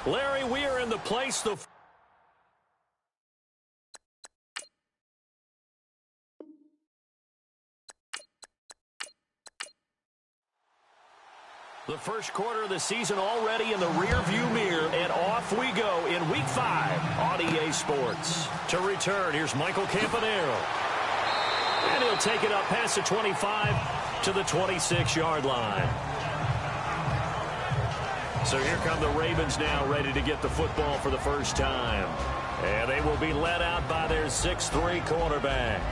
Larry, we are in the place the first quarter of the season already in the rearview mirror, and off we go in Week 5 on EA Sports. To return, here's Michael Campanaro. And he'll take it up past the 25 to the 26-yard line. So here come the Ravens now, ready to get the football for the first time. And they will be led out by their 6'3" quarterback.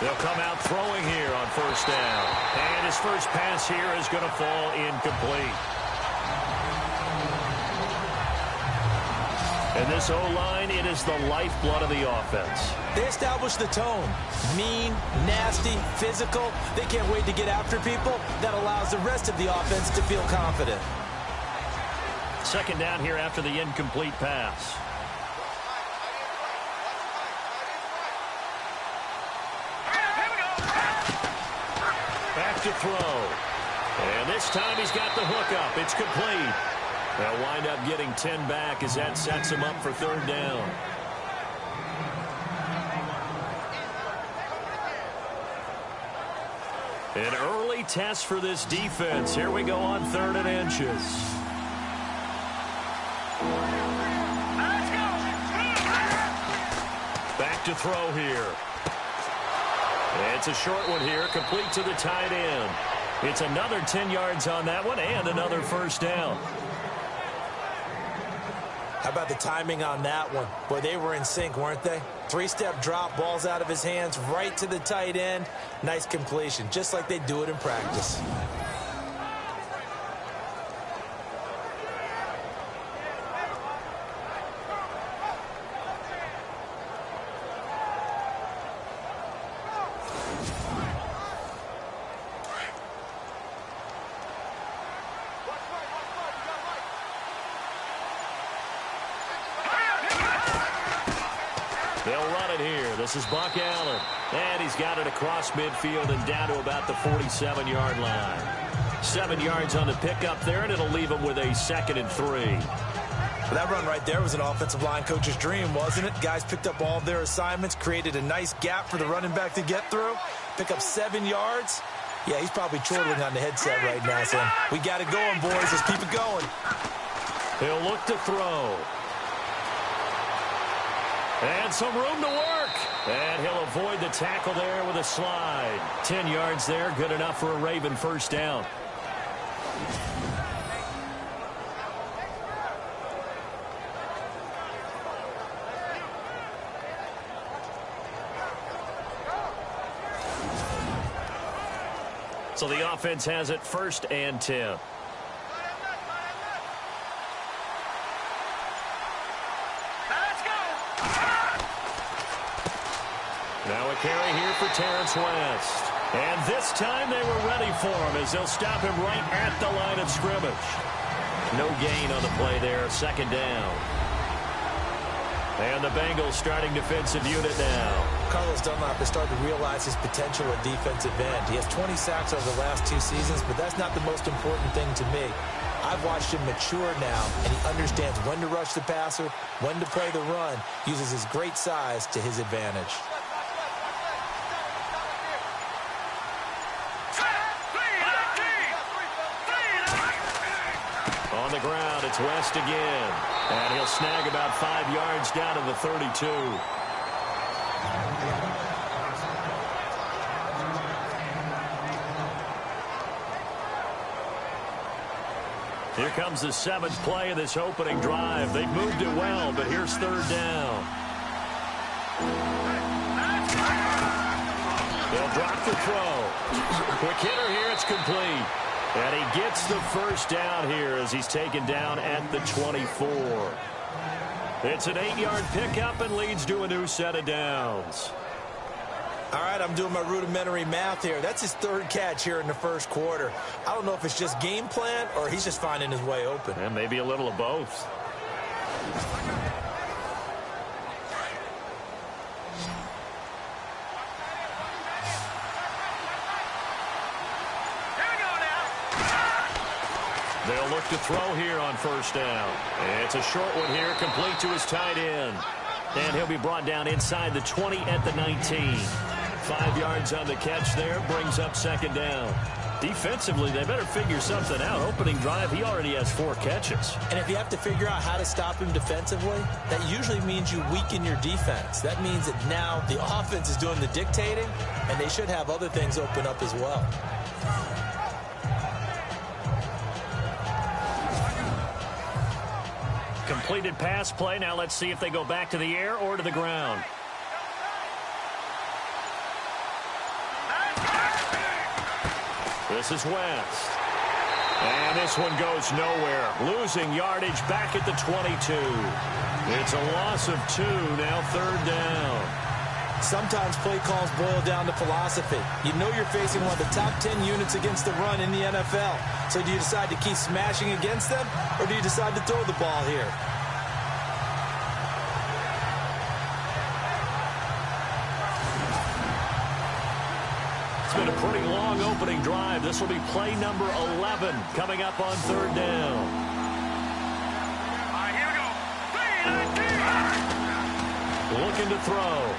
They'll come out throwing here on first down. And his first pass here is going to fall incomplete. And this O-line, it is the lifeblood of the offense. They establish the tone. Mean, nasty, physical. They can't wait to get after people. That allows the rest of the offense to feel confident. Second down here after the incomplete pass. To throw. And this time he's got the hook up. It's complete. They'll wind up getting 10 back as that sets him up for third down. An early test for this defense. Here we go on 3rd and inches. Back to throw here. It's a short one here, complete to the tight end. It's another 10 yards on that one and another first down. How about the timing on that one? Boy, they were in sync, weren't they? 3-step drop, ball's out of his hands, right to the tight end. Nice completion, just like they do it in practice. They'll run it here. This is Buck Allen. And he's got it across midfield and down to about the 47-yard line. 7 yards on the pickup there, and it'll leave him with a 2nd and 3. Well, that run right there was an offensive line coach's dream, wasn't it? Guys picked up all of their assignments, created a nice gap for the running back to get through. Pick up 7 yards. Yeah, he's probably chortling on the headset right now, saying, we got it going, boys. Let's keep it going. He'll look to throw. And some room to work. And he'll avoid the tackle there with a slide. 10 yards there, good enough for a Raven first down. So the offense has it 1st and 10. Now a carry here for Terrence West. And this time they were ready for him as they'll stop him right at the line of scrimmage. No gain on the play there, 2nd down. And the Bengals starting defensive unit now. Carlos Dunlap has started to realize his potential at defensive end. He has 20 sacks over the last 2 seasons, but that's not the most important thing to me. I've watched him mature now, and he understands when to rush the passer, when to play the run, uses his great size to his advantage. On the ground, it's West again. And he'll snag about 5 yards down to the 32. Here comes the 7th play of this opening drive. They've moved it well, but here's 3rd down. They'll drop the throw. Quick hitter here, it's complete. And he gets the first down here as he's taken down at the 24. It's an 8-yard pickup and leads to a new set of downs. All right, I'm doing my rudimentary math here. That's his third catch here in the first quarter. I don't know if it's just game plan or he's just finding his way open. And maybe a little of both. They'll look to throw here on first down. It's a short one here, complete to his tight end. And he'll be brought down inside the 20 at the 19. 5 yards on the catch there, brings up second down. Defensively, they better figure something out. Opening drive, he already has 4 catches. And if you have to figure out how to stop him defensively, that usually means you weaken your defense. That means that now the offense is doing the dictating, and they should have other things open up as well. Completed pass play. Now let's see if they go back to the air or to the ground. This is West. And this one goes nowhere. Losing yardage back at the 22. It's a loss of 2, now third down. Sometimes play calls boil down to philosophy. You know you're facing one of the top 10 units against the run in the NFL. So do you decide to keep smashing against them, or do you decide to throw the ball here? It's been a pretty long opening drive. This will be play number 11 coming up on third down. All right, here we go. Looking to throw.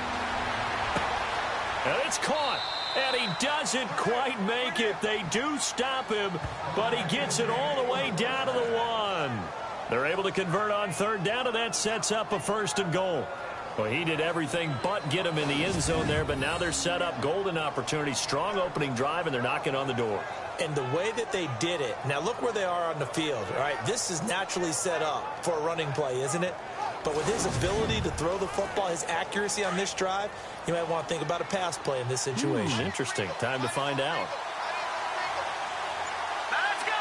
And it's caught. And he doesn't quite make it. They do stop him, but he gets it all the way down to the 1. They're able to convert on third down, and that sets up a first and goal. Well, he did everything but get him in the end zone there, but now they're set up. Golden opportunity, strong opening drive, and they're knocking on the door. And the way that they did it, now look where they are on the field. All right, this is naturally set up for a running play, isn't it? But with his ability to throw the football, his accuracy on this drive, you might want to think about a pass play in this situation. Interesting. Time to find out. Let's go.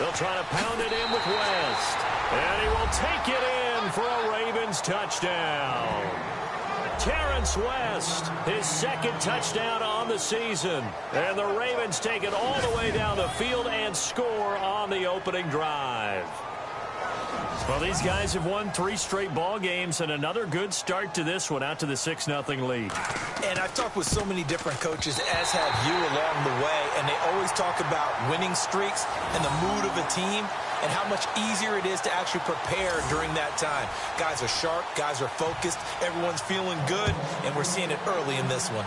They'll try to pound it in with West. And he will take it in for a Ravens touchdown. Terrence West, his second touchdown on the season. And the Ravens take it all the way down the field and score on the opening drive. Well, these guys have won 3 straight ball games, and another good start to this one, out to the 6-0 lead. And I've talked with so many different coaches, as have you, along the way, and they always talk about winning streaks and the mood of a team and how much easier it is to actually prepare during that time. Guys are sharp, guys are focused, everyone's feeling good, and we're seeing it early in this one.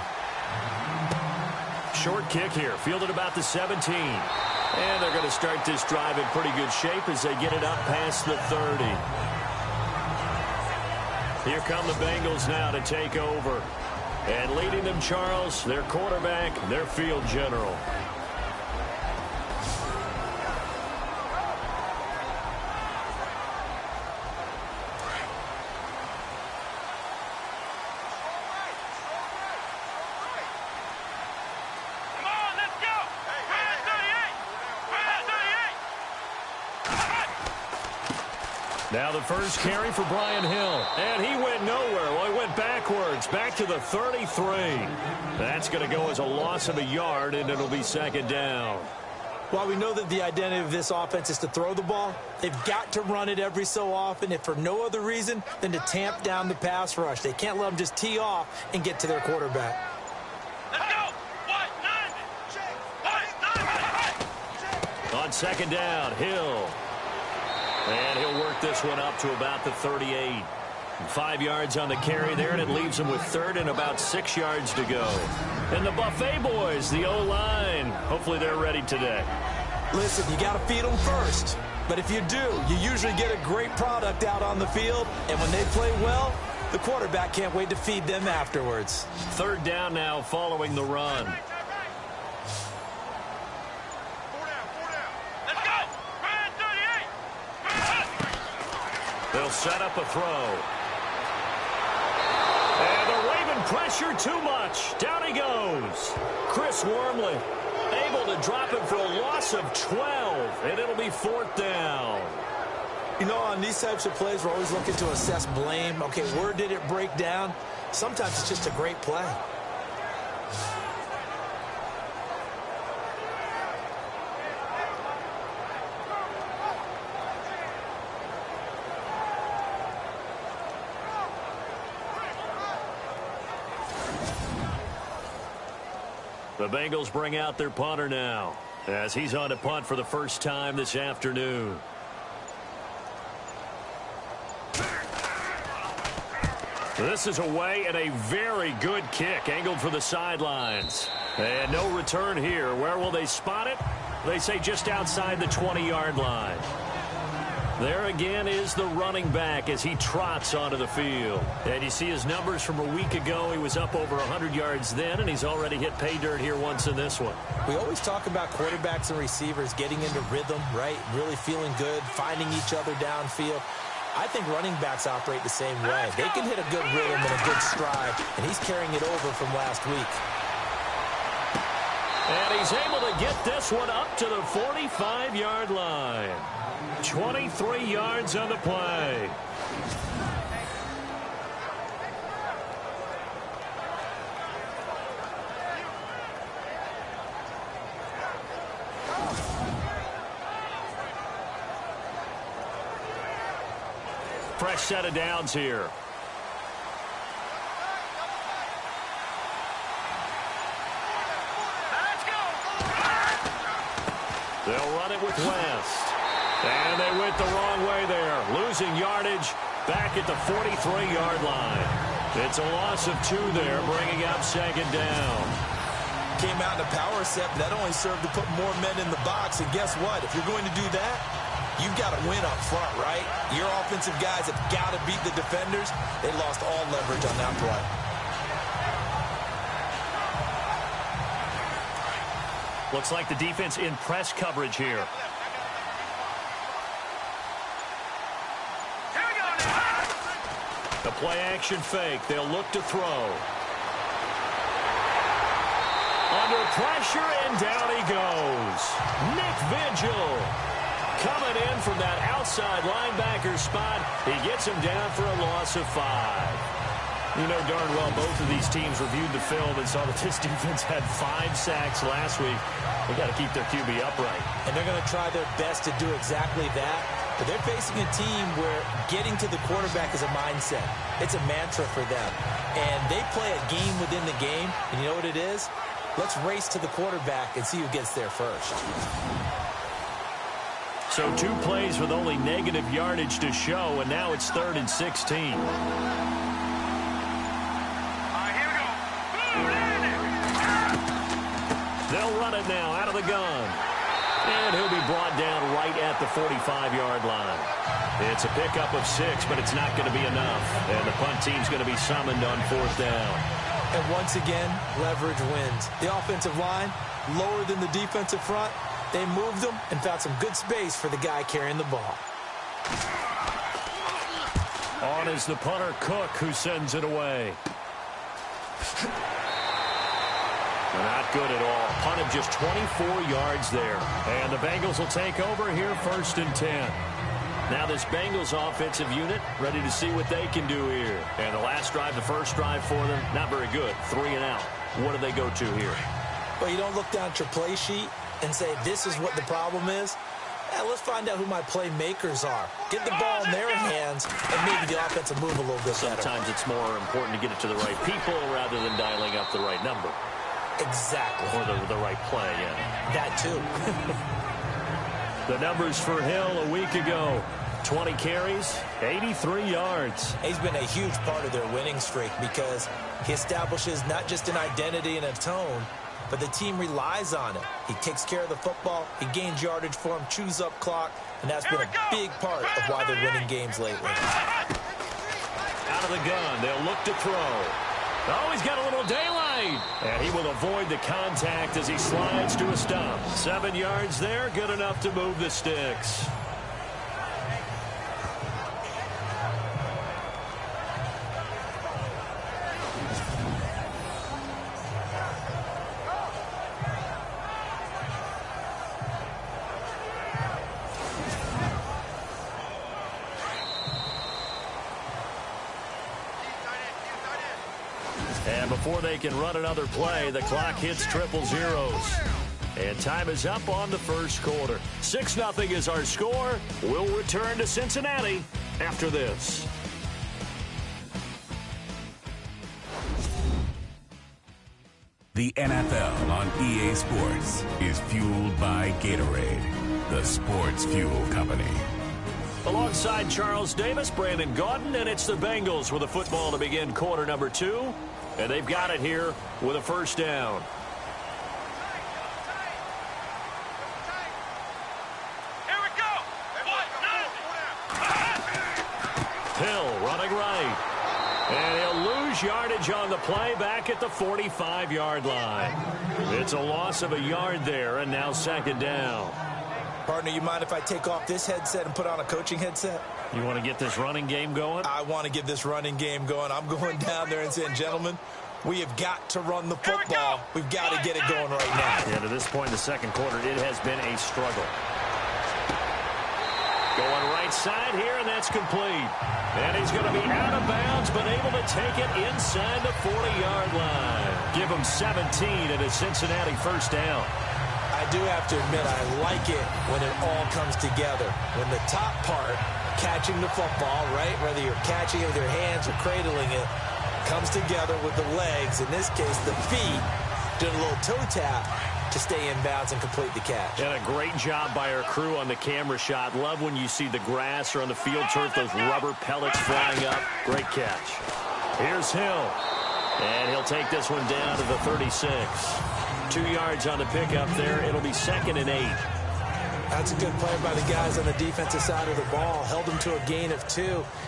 Short kick here, fielded about the 17. And they're going to start this drive in pretty good shape as they get it up past the 30. Here come the Bengals now to take over. And leading them, Charles, their quarterback, their field general. Now the first carry for Brian Hill. And he went nowhere. Well, he went backwards, back to the 33. That's going to go as a loss of a yard, and it'll be second down. While we know that the identity of this offense is to throw the ball, they've got to run it every so often, if for no other reason than to tamp down the pass rush. They can't let them just tee off and get to their quarterback. Let's go. On second down, Hill. And he'll work this one up to about the 38. 5 yards on the carry there, and it leaves him with third and about 6 yards to go. And the Buffet boys, the O-line, hopefully they're ready today. Listen, you got to feed them first. But if you do, you usually get a great product out on the field. And when they play well, the quarterback can't wait to feed them afterwards. Third down now following the run. They'll set up a throw. And the Raven pressure too much. Down he goes. Chris Wormley able to drop him for a loss of 12. And it'll be fourth down. You know, on these types of plays, we're always looking to assess blame. Okay, where did it break down? Sometimes it's just a great play. The Bengals bring out their punter now as he's on to punt for the first time this afternoon. This is away and a very good kick angled for the sidelines. And no return here. Where will they spot it? They say just outside the 20-yard line. There again is the running back as he trots onto the field. And you see his numbers from a week ago. He was up over 100 yards then, and he's already hit pay dirt here once in this one. We always talk about quarterbacks and receivers getting into rhythm, right? Really feeling good, finding each other downfield. I think running backs operate the same way. They can hit a good rhythm and a good stride, and he's carrying it over from last week. And he's able to get this one up to the 45-yard line. 23 yards on the play. Fresh set of downs here. They'll run it with West. And they went the wrong way there. Losing yardage back at the 43-yard line. It's a loss of 2 there, bringing up second down. Came out in a power set, but that only served to put more men in the box. And guess what? If you're going to do that, you've got to win up front, right? Your offensive guys have got to beat the defenders. They lost all leverage on that play. Looks like the defense in press coverage here. The play action fake. They'll look to throw. Under pressure, and down he goes. Nick Vigil coming in from that outside linebacker spot. He gets him down for a loss of 5. You know darn well both of these teams reviewed the film and saw that this defense had 5 sacks last week. They got to keep their QB upright. And they're going to try their best to do exactly that. But they're facing a team where getting to the quarterback is a mindset. It's a mantra for them. And they play a game within the game. And you know what it is? Let's race to the quarterback and see who gets there first. So 2 plays with only negative yardage to show, and now it's 3rd and 16. They'll run it now out of the gun. And he'll be brought down right at the 45-yard line. It's a pickup of 6, but it's not going to be enough. And the punt team's going to be summoned on 4th down. And once again, leverage wins. The offensive line, lower than the defensive front. They moved them and found some good space for the guy carrying the ball. On is the punter, Cook, who sends it away. Not good at all. Punt of just 24 yards there. And the Bengals will take over here 1st and 10. Now this Bengals offensive unit ready to see what they can do here. And the last drive, the first drive for them, not very good. 3 and out. What do they go to here? Well, you don't look down at your play sheet and say, this is what the problem is. Yeah, let's find out who my playmakers are. Get the ball in their hands, and maybe the offense will move a little bit better. Sometimes it's more important to get it to the right people rather than dialing up the right number. Exactly. Or the right play, yeah. That too. The numbers for Hill a week ago. 20 carries, 83 yards. He's been a huge part of their winning streak because he establishes not just an identity and a tone, but the team relies on it. He takes care of the football, he gains yardage for him, chews up clock, and that's been a big part of why they're winning games lately. Out of the gun, they'll look to throw. Oh, he's got a little daylight. And he will avoid the contact as he slides to a stop. 7 yards there, good enough to move the sticks. And before they can run another play, the clock hits triple zeros. And time is up on the first quarter. 6-0 is our score. We'll return to Cincinnati after this. The NFL on EA Sports is fueled by Gatorade, the sports fuel company. Alongside Charles Davis, Brandon Gaudin, and it's the Bengals with a football to begin quarter number 2. And they've got it here with a first down. Here we go. Hill running right. And he'll lose yardage on the play back at the 45-yard line. It's a loss of a yard there, and now second down. Partner, you mind if I take off this headset and put on a coaching headset? You want to get this running game going? I want to get this running game going. I'm going down there and saying, gentlemen, we have got to run the football. We've got to get it going right now. Yeah, to this point in the second quarter, it has been a struggle. Going right side here, and that's complete. And he's going to be out of bounds, but able to take it inside the 40-yard line. Give him 17 at a Cincinnati first down. I do have to admit, I like it when it all comes together. When the top part, catching the football, right, whether you're catching it with your hands or cradling it, comes together with the legs, in this case the feet, doing a little toe tap to stay in bounds and complete the catch. And a great job by our crew on the camera shot. Love when you see the grass or on the field turf, those rubber pellets flying up. Great catch. Here's Hill. And he'll take this one down to the 36. 2 yards on the pickup there. It'll be 2nd and 8. That's a good play by the guys on the defensive side of the ball. Held them to a gain of 2.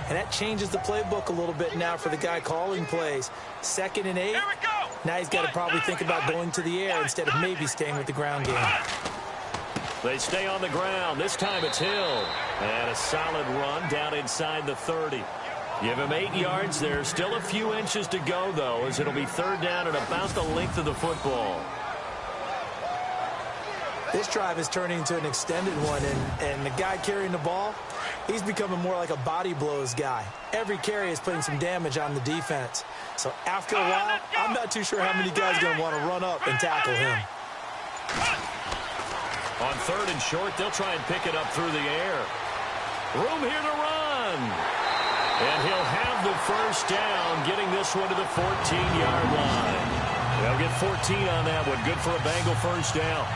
And that changes the playbook a little bit now for the guy calling plays. 2nd and 8. Now he's got to probably think about going to the air instead of maybe staying with the ground game. They stay on the ground. This time it's Hill. And a solid run down inside the 30. Give him 8 yards there. Still a few inches to go, though, as it'll be 3rd down and about the length of the football. This drive is turning into an extended one, and the guy carrying the ball, he's becoming more like a body blows guy. Every carry is putting some damage on the defense. So after a while, I'm not too sure how many guys are going to want to run up and tackle him. On 3rd and short, they'll try and pick it up through the air. Room here to run. And he'll have the first down, getting this one to the 14-yard line. They'll get 14 on that one. Good for a Bengal first down.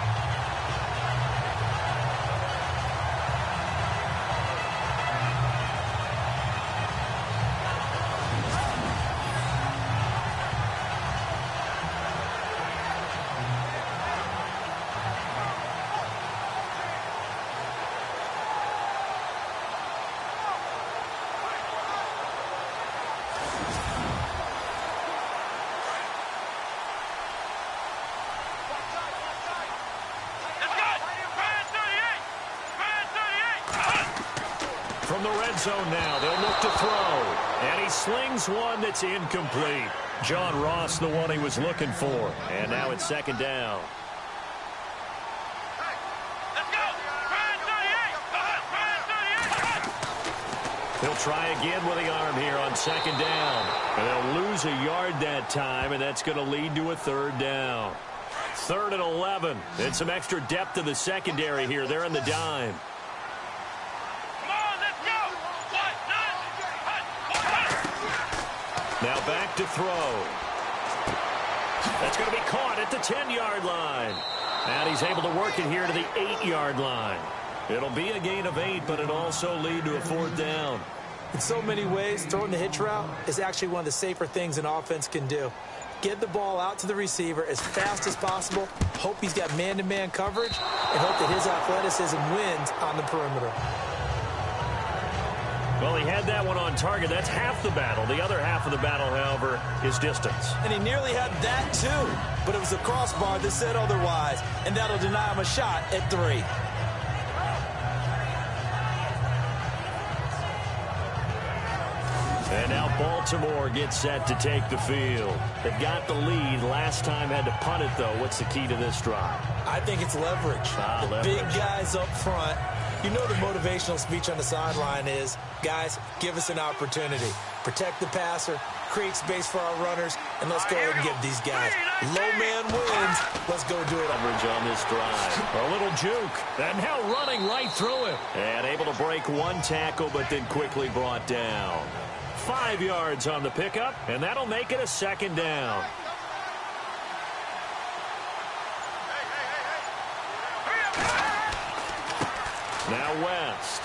From the red zone now, they'll look to throw. And he slings one that's incomplete. John Ross, the one he was looking for. And now it's 2nd down. He'll try again with the arm here on 2nd down. And they'll lose a yard that time, and that's going to lead to a 3rd down. 3rd and 11. And some extra depth to the secondary here. They're in the dime. Now back to throw. That's going to be caught at the 10-yard line. And he's able to work it here to the 8-yard line. It'll be a gain of 8, but it'll also lead to a 4th down. In so many ways, throwing the hitch route is actually one of the safer things an offense can do. Get the ball out to the receiver as fast as possible, hope he's got man-to-man coverage, and hope that his athleticism wins on the perimeter. Well, he had that one on target. That's half the battle. The other half of the battle, however, is distance. And he nearly had that, too. But it was the crossbar that said otherwise, and that'll deny him a shot at 3. And now Baltimore gets set to take the field. They've got the lead. Last time had to punt it, though. What's the key to this drive? I think it's leverage. The big guys up front You know the motivational speech on the sideline is, guys, give us an opportunity. Protect the passer, create space for our runners, and let's go ahead and give these guys. Low man wins. Let's go do it. Coverage on this drive. A little juke. And now running right through it. And able to break one tackle, but then quickly brought down. 5 yards on the pickup, and that'll make it a second down. Now West.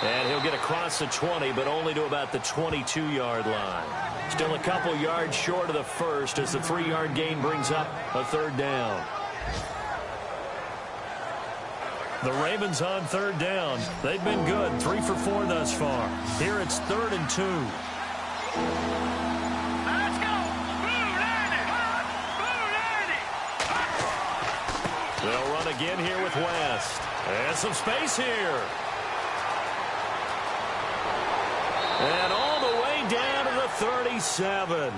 And he'll get across the 20, but only to about the 22-yard line. Still a couple yards short of the first as the 3-yard gain brings up a third down. The Ravens on third down. They've been good, 3 for 4 thus far. Here it's 3rd and 2. Let's go! Blue 90! Blue 90! They'll run again here with West. And some space here. And all the way down to the 37.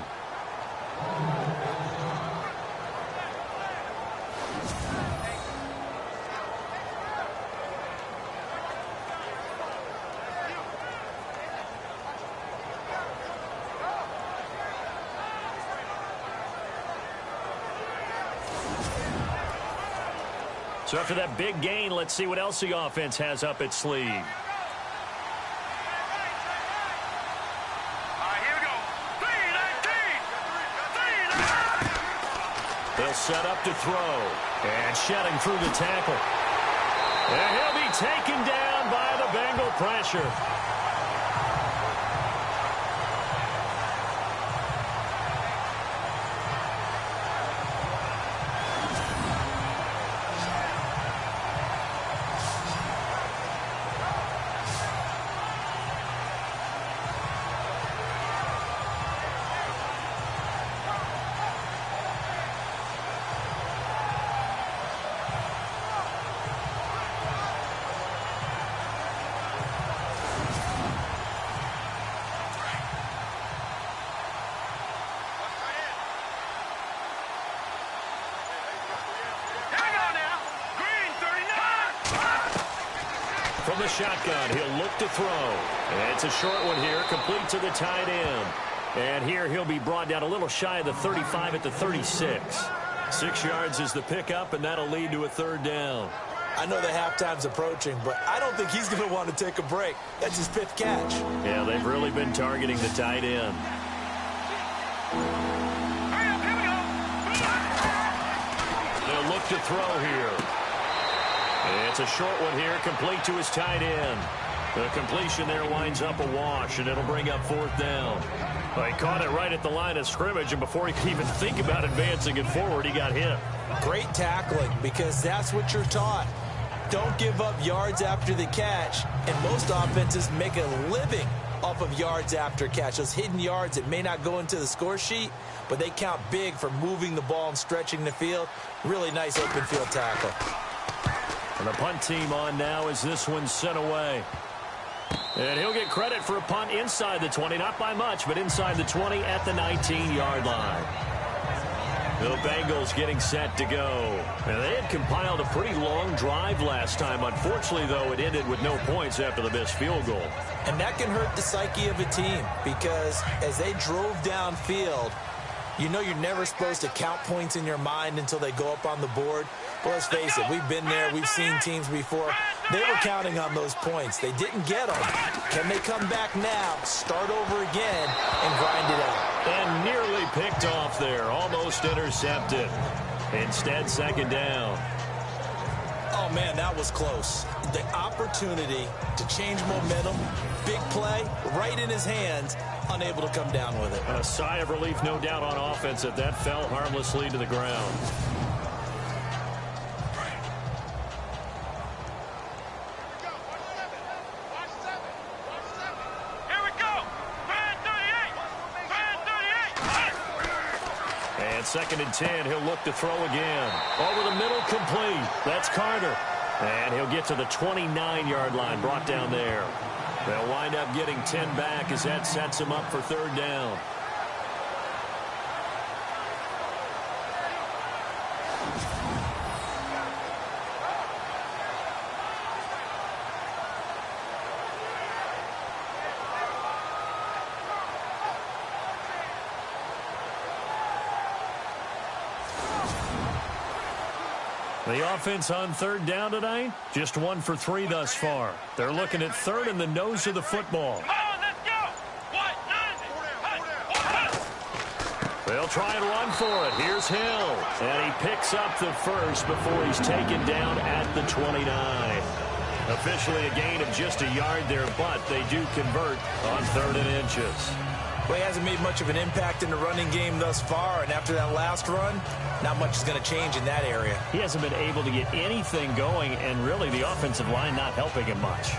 So after that big gain, let's see what else the offense has up its sleeve. They'll set up to throw. And shedding through the tackle. And he'll be taken down by the Bengal pressure. From the shotgun, he'll look to throw. And it's a short one here, complete to the tight end. And here he'll be brought down a little shy of the 35 at the 36. 6 yards is the pickup, and that'll lead to a third down. I know the halftime's approaching, but I don't think he's going to want to take a break. That's his 5th catch. Yeah, they've really been targeting the tight end. They'll look to throw here. It's a short one here, complete to his tight end. The completion there winds up a wash, and it'll bring up 4th down. Well, he caught it right at the line of scrimmage, and before he could even think about advancing it forward, he got hit. Great tackling, because that's what you're taught. Don't give up yards after the catch, and most offenses make a living off of yards after catch. Those hidden yards that may not go into the score sheet, but they count big for moving the ball and stretching the field. Really nice open field tackle. And the punt team on now as this one's sent away. And he'll get credit for a punt inside the 20, not by much, but inside the 20 at the 19-yard line. The Bengals getting set to go. And they had compiled a pretty long drive last time. Unfortunately, though, it ended with no points after the missed field goal. And that can hurt the psyche of a team because as they drove downfield, you know you're never supposed to count points in your mind until they go up on the board. Well, let's face it, we've been there. We've seen teams before. They were counting on those points. They didn't get them. Can they come back now, start over again, and grind it out? And nearly picked off there. Almost intercepted. Instead, second down. Oh, man, that was close. The opportunity to change momentum, big play, right in his hands, unable to come down with it. A sigh of relief, no doubt, on offense that fell harmlessly to the ground. Second and 10, he'll look to throw again. Over the middle, complete. That's Carter. And he'll get to the 29-yard line, brought down there. They'll wind up getting 10 back as that sets him up for third down. The offense on third down tonight, just 1 for 3 thus far. They're looking at third in the nose of the football. Come on, let's go. They'll try and run for it. Here's Hill. And he picks up the first before he's taken down at the 29. Officially a gain of just a yard there, but they do convert on 3rd and inches. Well, he hasn't made much of an impact in the running game thus far, and after that last run, not much is going to change in that area. He hasn't been able to get anything going, and really the offensive line not helping him much.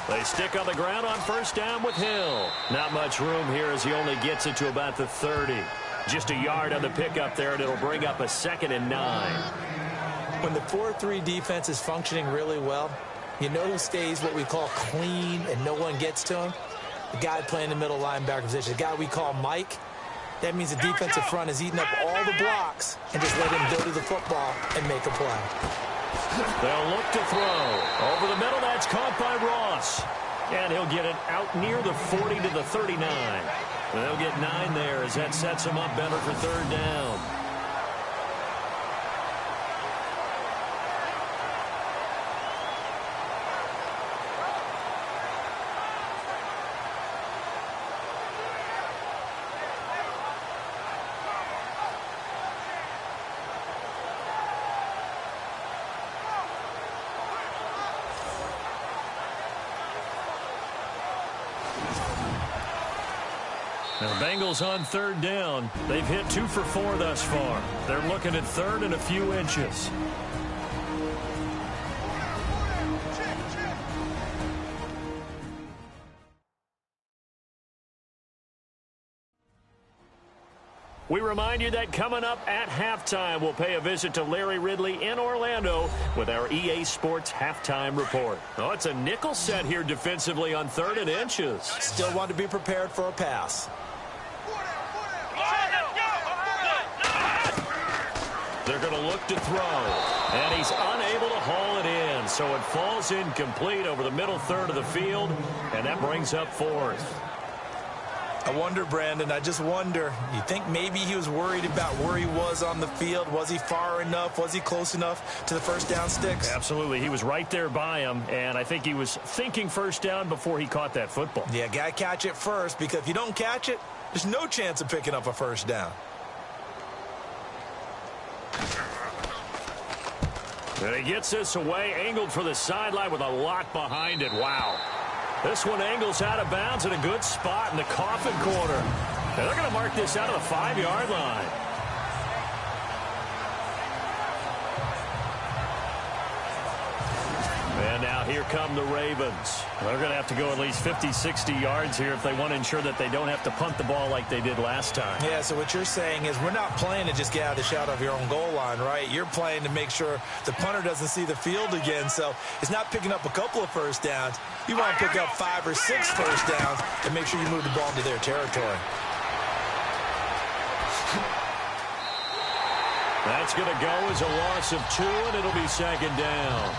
They stick on the ground on first down with Hill. Not much room here as he only gets it to about the 30. Just a yard on the pickup there, and it'll bring up a 2nd and 9. When the 4-3 defense is functioning really well, you know who stays what we call clean and no one gets to him? The guy playing the middle linebacker position, the guy we call Mike. That means the defensive front is eating up all the blocks and just let him go to the football and make a play. They'll look to throw. Over the middle, that's caught by Ross. And he'll get it out near the 40 to the 39. They'll get 9 there as that sets him up better for 3rd down. Now, the Bengals on 3rd down. They've hit 2 for 4 thus far. They're looking at 3rd and a few inches. We remind you that coming up at halftime, we'll pay a visit to Larry Ridley in Orlando with our EA Sports halftime report. Oh, it's a nickel set here defensively on 3rd and inches. Still want to be prepared for a pass. They're going to look to throw, and he's unable to haul it in, so it falls incomplete over the middle 3rd of the field, and that brings up 4th. I wonder, Brandon, I just wonder, you think maybe he was worried about where he was on the field? Was he far enough? Was he close enough to the first down sticks? Absolutely. He was right there by him, and I think he was thinking first down before he caught that football. Yeah, got to catch it first, because if you don't catch it, there's no chance of picking up a first down. And he gets this away, angled for the sideline with a lot behind it. Wow. This one angles out of bounds in a good spot in the coffin corner. And they're going to mark this out of the 5-yard line. And now here come the Ravens. They're going to have to go at least 50, 60 yards here if they want to ensure that they don't have to punt the ball like they did last time. Yeah, so what you're saying is we're not playing to just get out of the shadow of your own goal line, right? You're playing to make sure the punter doesn't see the field again. So it's not picking up a couple of first downs. You want to pick up 5 or 6 first downs and make sure you move the ball into their territory. That's going to go as a loss of 2, and it'll be 2nd down.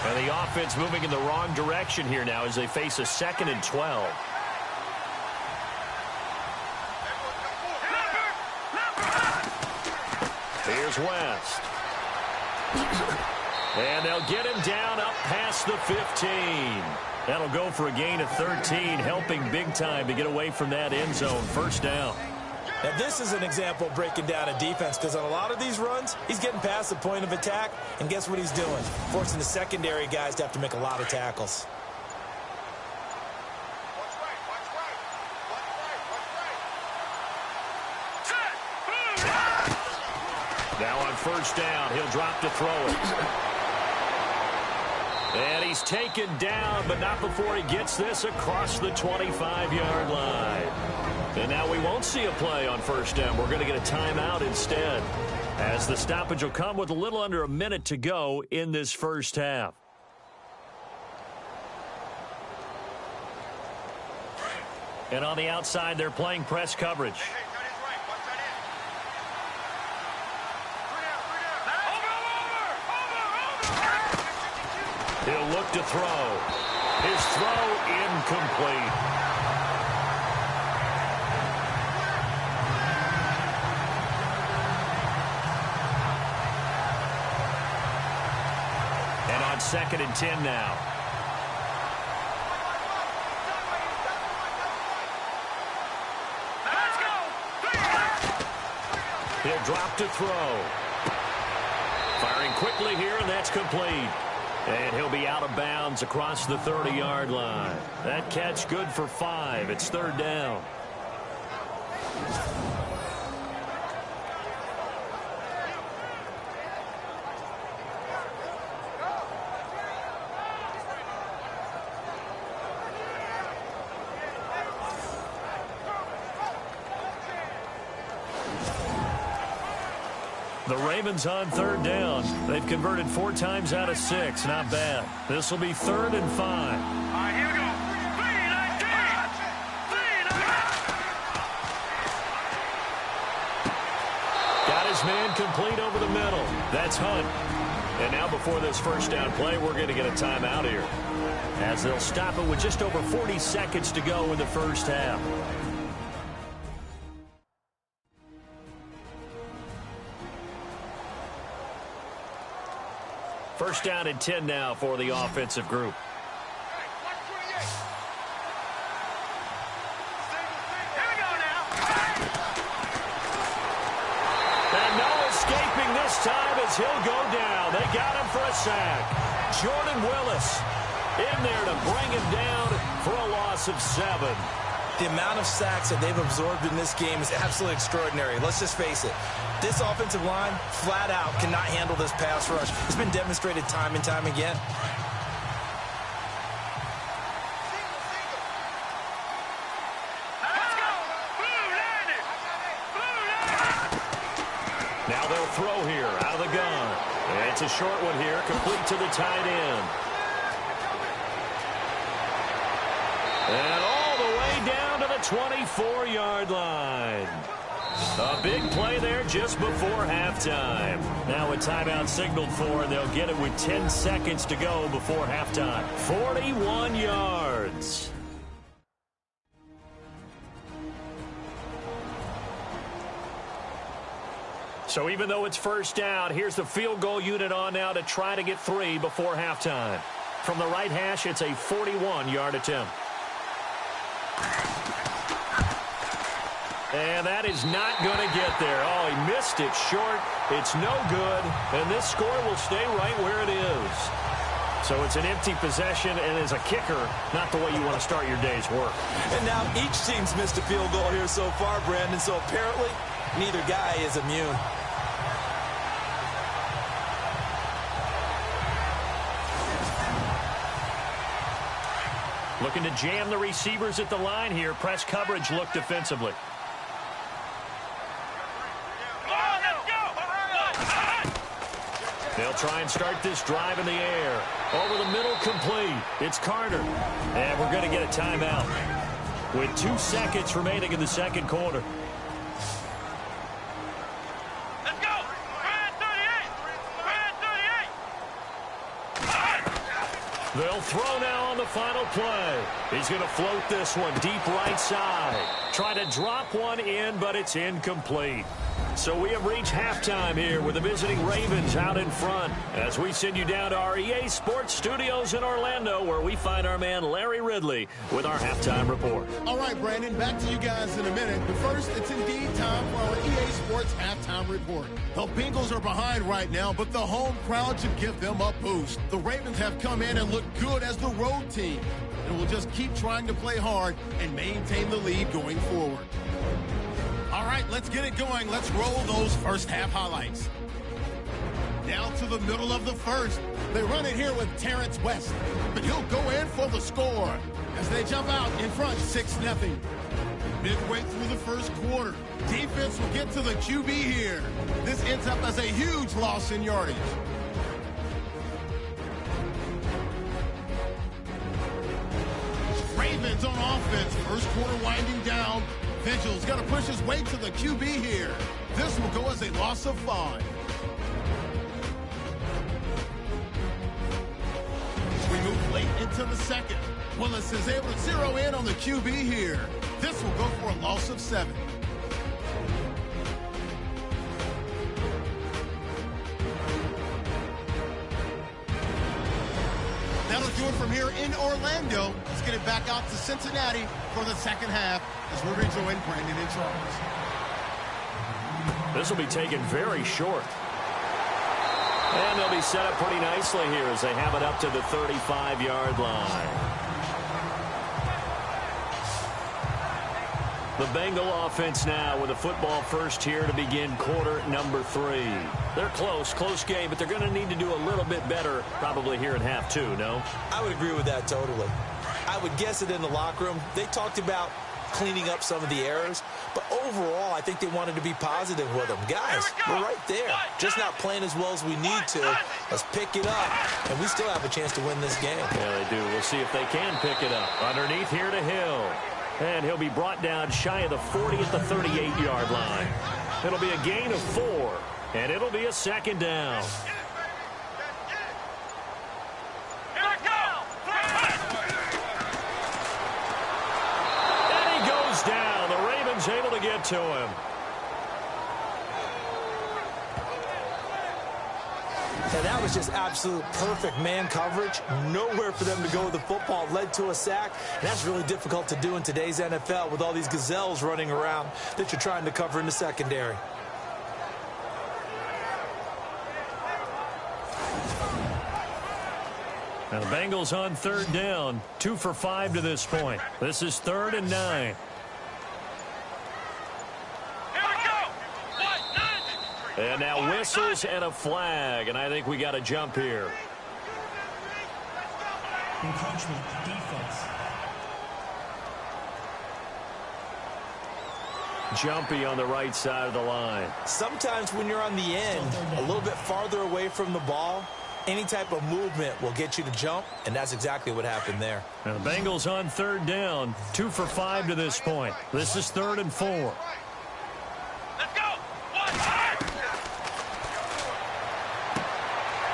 And the offense moving in the wrong direction here now as they face a 2nd and 12. Here's West. And they'll get him down up past the 15. That'll go for a gain of 13, helping big time to get away from that end zone. First down. Now, this is an example of breaking down a defense, because on a lot of these runs, he's getting past the point of attack, and guess what he's doing? Forcing the secondary guys to have to make a lot of tackles. Now on first down, he'll drop to throw it. And he's taken down, but not before he gets this across the 25-yard line. And now we won't see a play on first down. We're going to get a timeout instead, as the stoppage will come with a little under a minute to go in this first half. And on the outside, they're playing press coverage. He'll look to throw. His throw incomplete. And on 2nd and 10 now. He'll drop to throw. Firing quickly here, and that's complete. And he'll be out of bounds across the 30-yard line. That catch good for 5. It's 3rd down. The Ravens on 3rd down. They've converted 4 times out of 6. Not bad. This will be 3rd and 5. All right, here we go. Got his man complete over the middle. That's Hunt. And now before this first down play, we're going to get a timeout here, as they'll stop it with just over 40 seconds to go in the first half. First down and 10 now for the offensive group. And no escaping this time as he'll go down. They got him for a sack. Jordan Willis in there to bring him down for a loss of 7. The amount of sacks that they've absorbed in this game is absolutely extraordinary. Let's just face it. This offensive line, flat out, cannot handle this pass rush. It's been demonstrated time and time again. Now they'll throw here out of the gun. It's a short one here, complete to the tight end. And all the way down to the 24-yard line. A big play there just before halftime. Now a timeout signaled for, and they'll get it with 10 seconds to go before halftime. 41 yards. So even though it's first down, here's the field goal unit on now to try to get 3 before halftime. From the right hash, it's a 41-yard attempt. And that is not going to get there. Oh, he missed it short. It's no good. And this score will stay right where it is. So it's an empty possession, and as a kicker, not the way you want to start your day's work. And now each team's missed a field goal here so far, Brandon. So apparently, neither guy is immune. Looking to jam the receivers at the line here. Press coverage look defensively. They'll try and start this drive in the air. Over the middle, complete. It's Carter. And we're going to get a timeout with 2 seconds remaining in the second quarter. Let's go. Red 38. They'll throw now on the final play. He's going to float this one deep right side. Try to drop one in, but it's incomplete. So we have reached halftime here with the visiting Ravens out in front as we send you down to our EA Sports Studios in Orlando, where we find our man Larry Ridley with our halftime report. All right, Brandon, back to you guys in a minute. But first, it's indeed time for our EA Sports halftime report. The Bengals are behind right now, but the home crowd should give them a boost. The Ravens have come in and looked good as the road team, and will just keep trying to play hard and maintain the lead going forward. All right, let's get it going. Let's roll those first half highlights. Down to the middle of the first. They run it here with Terrence West, but he'll go in for the score as they jump out in front 6-0. Midway through the first quarter, defense will get to the QB here. This ends up as a huge loss in yardage. Ravens on offense. First quarter winding down. Vigil's got to push his way to the QB here. This will go as a loss of 5. into the second. Willis is able to zero in on the QB here. This will go for a loss of 7. That'll do it from here in Orlando. Let's get it back out to Cincinnati for the second half as we rejoin Brandon and Charles. This will be taken very short. And they'll be set up pretty nicely here as they have it up to the 35-yard line. The Bengal offense now with a football first here to begin quarter number 3. They're close game, but they're going to need to do a little bit better probably here in half 2, no? I would agree with that totally. I would guess it in the locker room. They talked about cleaning up some of the errors, but overall, I think they wanted to be positive with them. Guys, we're right there. Just not playing as well as we need to. Let's pick it up, and we still have a chance to win this game. Yeah, they do. We'll see if they can pick it up. Underneath here to Hill. And he'll be brought down shy of the 40 at the 38-yard line. It'll be a gain of 4, and it'll be a second down. And he goes down. The Ravens able to get to him. And that was just absolute perfect man coverage. Nowhere for them to go with the football. Led to a sack. And that's really difficult to do in today's NFL with all these gazelles running around that you're trying to cover in the secondary. Now the Bengals on third down. 2 for 5 to this point. This is 3rd and 9. And now whistles and a flag, and I think we got a jump here. Encroachment, defense. Jumpy on the right side of the line. Sometimes when you're on the end, a little bit farther away from the ball, any type of movement will get you to jump, and that's exactly what happened there. Now the Bengals on third down. 2 for 5 to this point. This is 3rd and 4.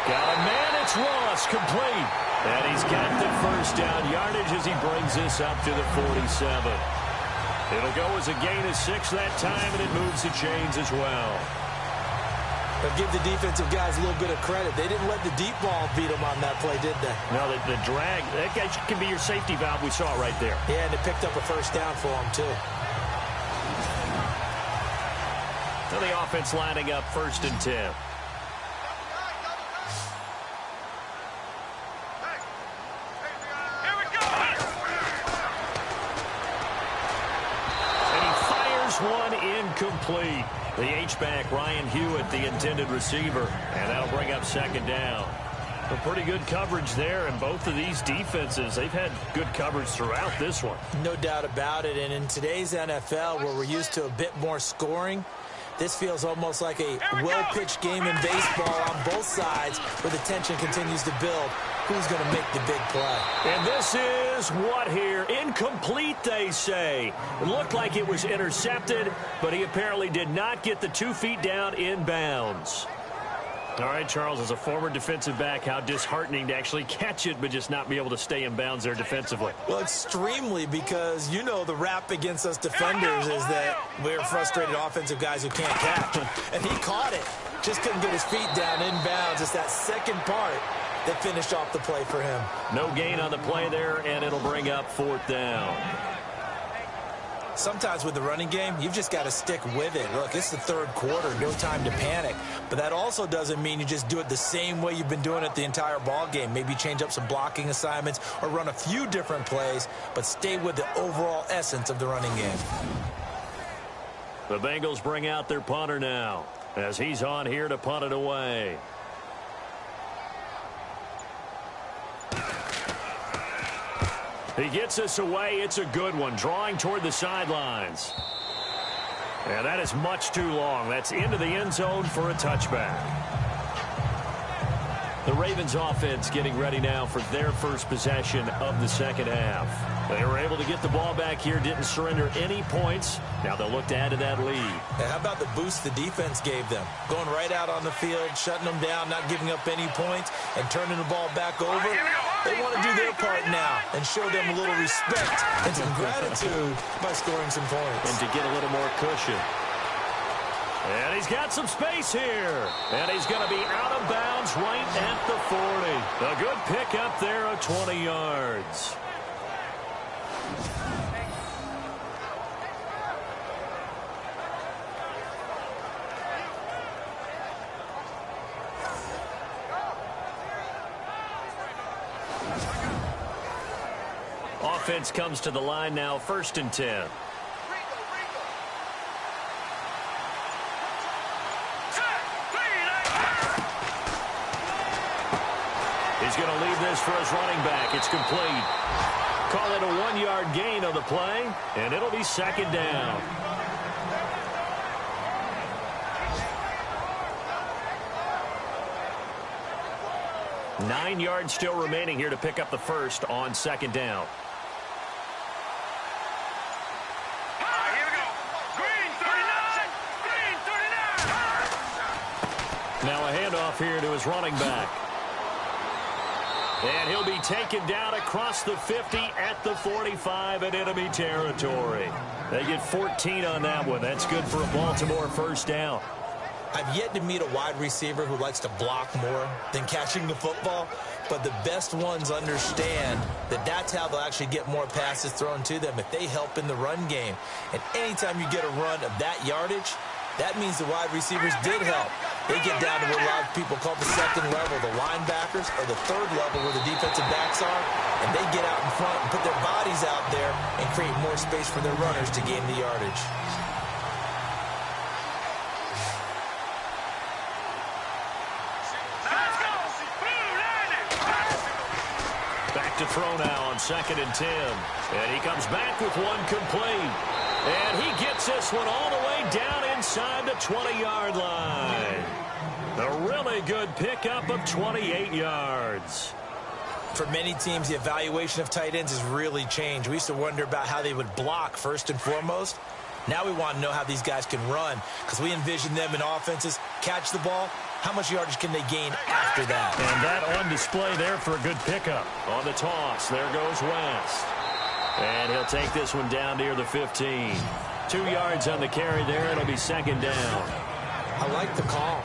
Got a man, it's Ross, complete. And he's got the first down yardage as he brings this up to the 47. It'll go as a gain of 6 that time, and it moves the chains as well. But give the defensive guys a little bit of credit. They didn't let the deep ball beat them on that play, did they? No, the drag, that guy can be your safety valve. We saw it right there. Yeah, and it picked up a first down for them, too. So the offense lining up 1st and 10. One incomplete. The H-back, Ryan Hewitt, the intended receiver. And that'll bring up 2nd down. A pretty good coverage there, and both of these defenses, they've had good coverage throughout this one. No doubt about it. And in today's NFL, where we're used to a bit more scoring, this feels almost like a well-pitched game in baseball on both sides, where the tension continues to build. Who's going to make the big play? And this is what here? Incomplete, they say. It looked like it was intercepted, but he apparently did not get the 2 feet down in bounds. All right, Charles, as a former defensive back, how disheartening to actually catch it but just not be able to stay in bounds there defensively. Well, extremely, because you know the rap against us defenders is that we're frustrated offensive guys who can't catch. And he caught it. Just couldn't get his feet down in bounds. It's that second part that finished off the play for him. No gain on the play there, and it'll bring up 4th down. Sometimes with the running game, you've just got to stick with it. Look, it's the 3rd quarter, no time to panic. But that also doesn't mean you just do it the same way you've been doing it the entire ball game. Maybe change up some blocking assignments or run a few different plays, but stay with the overall essence of the running game. The Bengals bring out their punter now as he's on here to punt it away. He gets us away. It's a good one. Drawing toward the sidelines. And that is much too long. That's into the end zone for a touchback. The Ravens offense getting ready now for their first possession of the second half. They were able to get the ball back here, didn't surrender any points. Now they'll look to add to that lead. And how about the boost the defense gave them? Going right out on the field, shutting them down, not giving up any points, and turning the ball back over. They want to do their part now and show them a little respect and some gratitude by scoring some points. And to get a little more cushion. And he's got some space here. And he's going to be out of bounds right at the 40. A good pick up there of 20 yards. Offense comes to the line now, 1st and 10. He's going to leave this for his running back. It's complete. Call it a 1-yard gain on the play, and it'll be 2nd down. Nine yards still remaining here to pick up the first on 2nd down. Here we go. Green 39. Green 39. Now a handoff here to his running back. And he'll be taken down across the 50 at the 45 in enemy territory. They get 14 on that one. That's good for a Baltimore 1st down. I've yet to meet a wide receiver who likes to block more than catching the football, but the best ones understand that that's how they'll actually get more passes thrown to them if they help in the run game. And anytime you get a run of that yardage, that means the wide receivers did help. They get down to what a lot of people call the 2nd level, the linebackers, or the 3rd level where the defensive backs are, and they get out in front and put their bodies out there and create more space for their runners to gain the yardage. Back to throw now on 2nd and 10. And he comes back with one complete. And he gets this one all the way down inside the 20-yard line. A really good pickup of 28 yards. For many teams, the evaluation of tight ends has really changed. We used to wonder about how they would block first and foremost. Now we want to know how these guys can run because we envision them in offenses catch the ball. How much yardage can they gain after that? And that on display there for a good pickup. On the toss, there goes West. And he'll take this one down near the 15. 2 yards on the carry there. It'll be 2nd down. I like the call.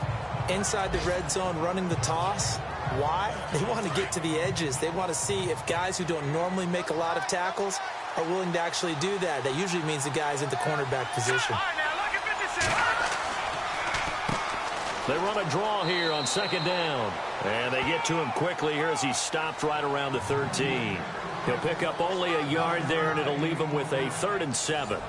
Inside the red zone, running the toss. Why? They want to get to the edges. They want to see if guys who don't normally make a lot of tackles are willing to actually do that. That usually means the guy's in the cornerback position. They run a draw here on 2nd down. And they get to him quickly here as he stopped right around the 13. He'll pick up only a yard there, and it'll leave him with a 3rd and 7.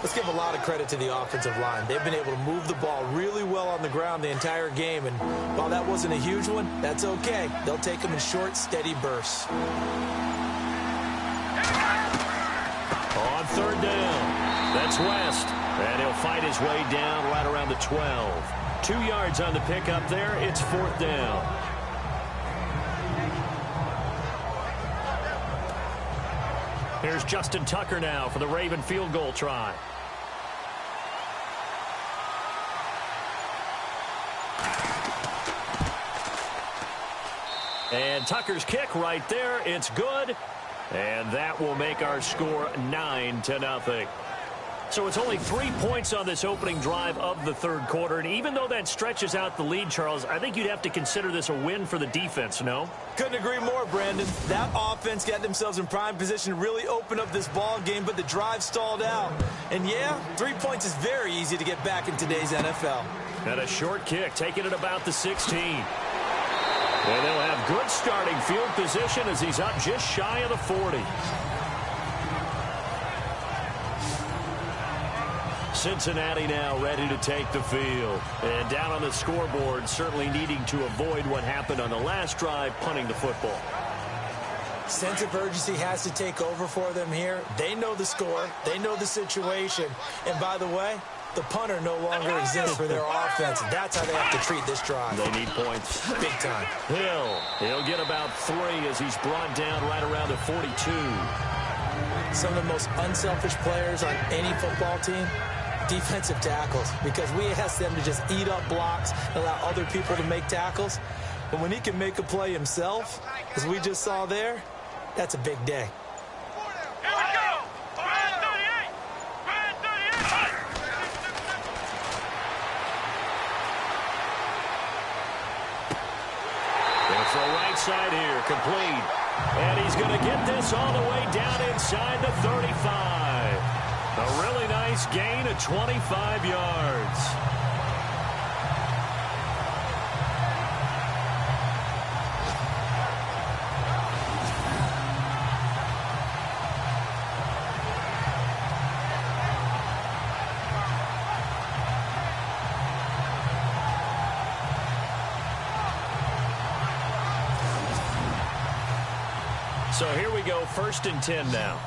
Let's give a lot of credit to the offensive line. They've been able to move the ball really well on the ground the entire game, and while that wasn't a huge one, that's okay. They'll take them in short, steady bursts. On 3rd down, that's West, and he'll fight his way down right around the 12. 2 yards on the pickup there. It's 4th down. Here's Justin Tucker now for the Raven field goal try. And Tucker's kick right there. It's good. And that will make our score 9-0. So it's only 3 points on this opening drive of the 3rd quarter. And even though that stretches out the lead, Charles, I think you'd have to consider this a win for the defense, no? Couldn't agree more, Brandon. That offense got themselves in prime position to really open up this ball game, but the drive stalled out. And yeah, 3 points is very easy to get back in today's NFL. And a short kick, taking it about the 16. And they'll have good starting field position as he's up just shy of the 40. Cincinnati now ready to take the field. And down on the scoreboard, certainly needing to avoid what happened on the last drive, punting the football. Sense of urgency has to take over for them here. They know the score. They know the situation. And by the way, the punter no longer exists for their offense. That's how they have to treat this drive. They need points. Big time. He'll get about 3 as he's brought down right around the 42. Some of the most unselfish players on any football team, defensive tackles, because we ask them to just eat up blocks and allow other people to make tackles. But when he can make a play himself, As we just saw there, that's a big day. Here we go! Red 38! Red 38! Going for a right side here, complete. And he's going to get this all the way down inside the 35. A really nice gain of 25 yards. So here we go, 1st and 10 now.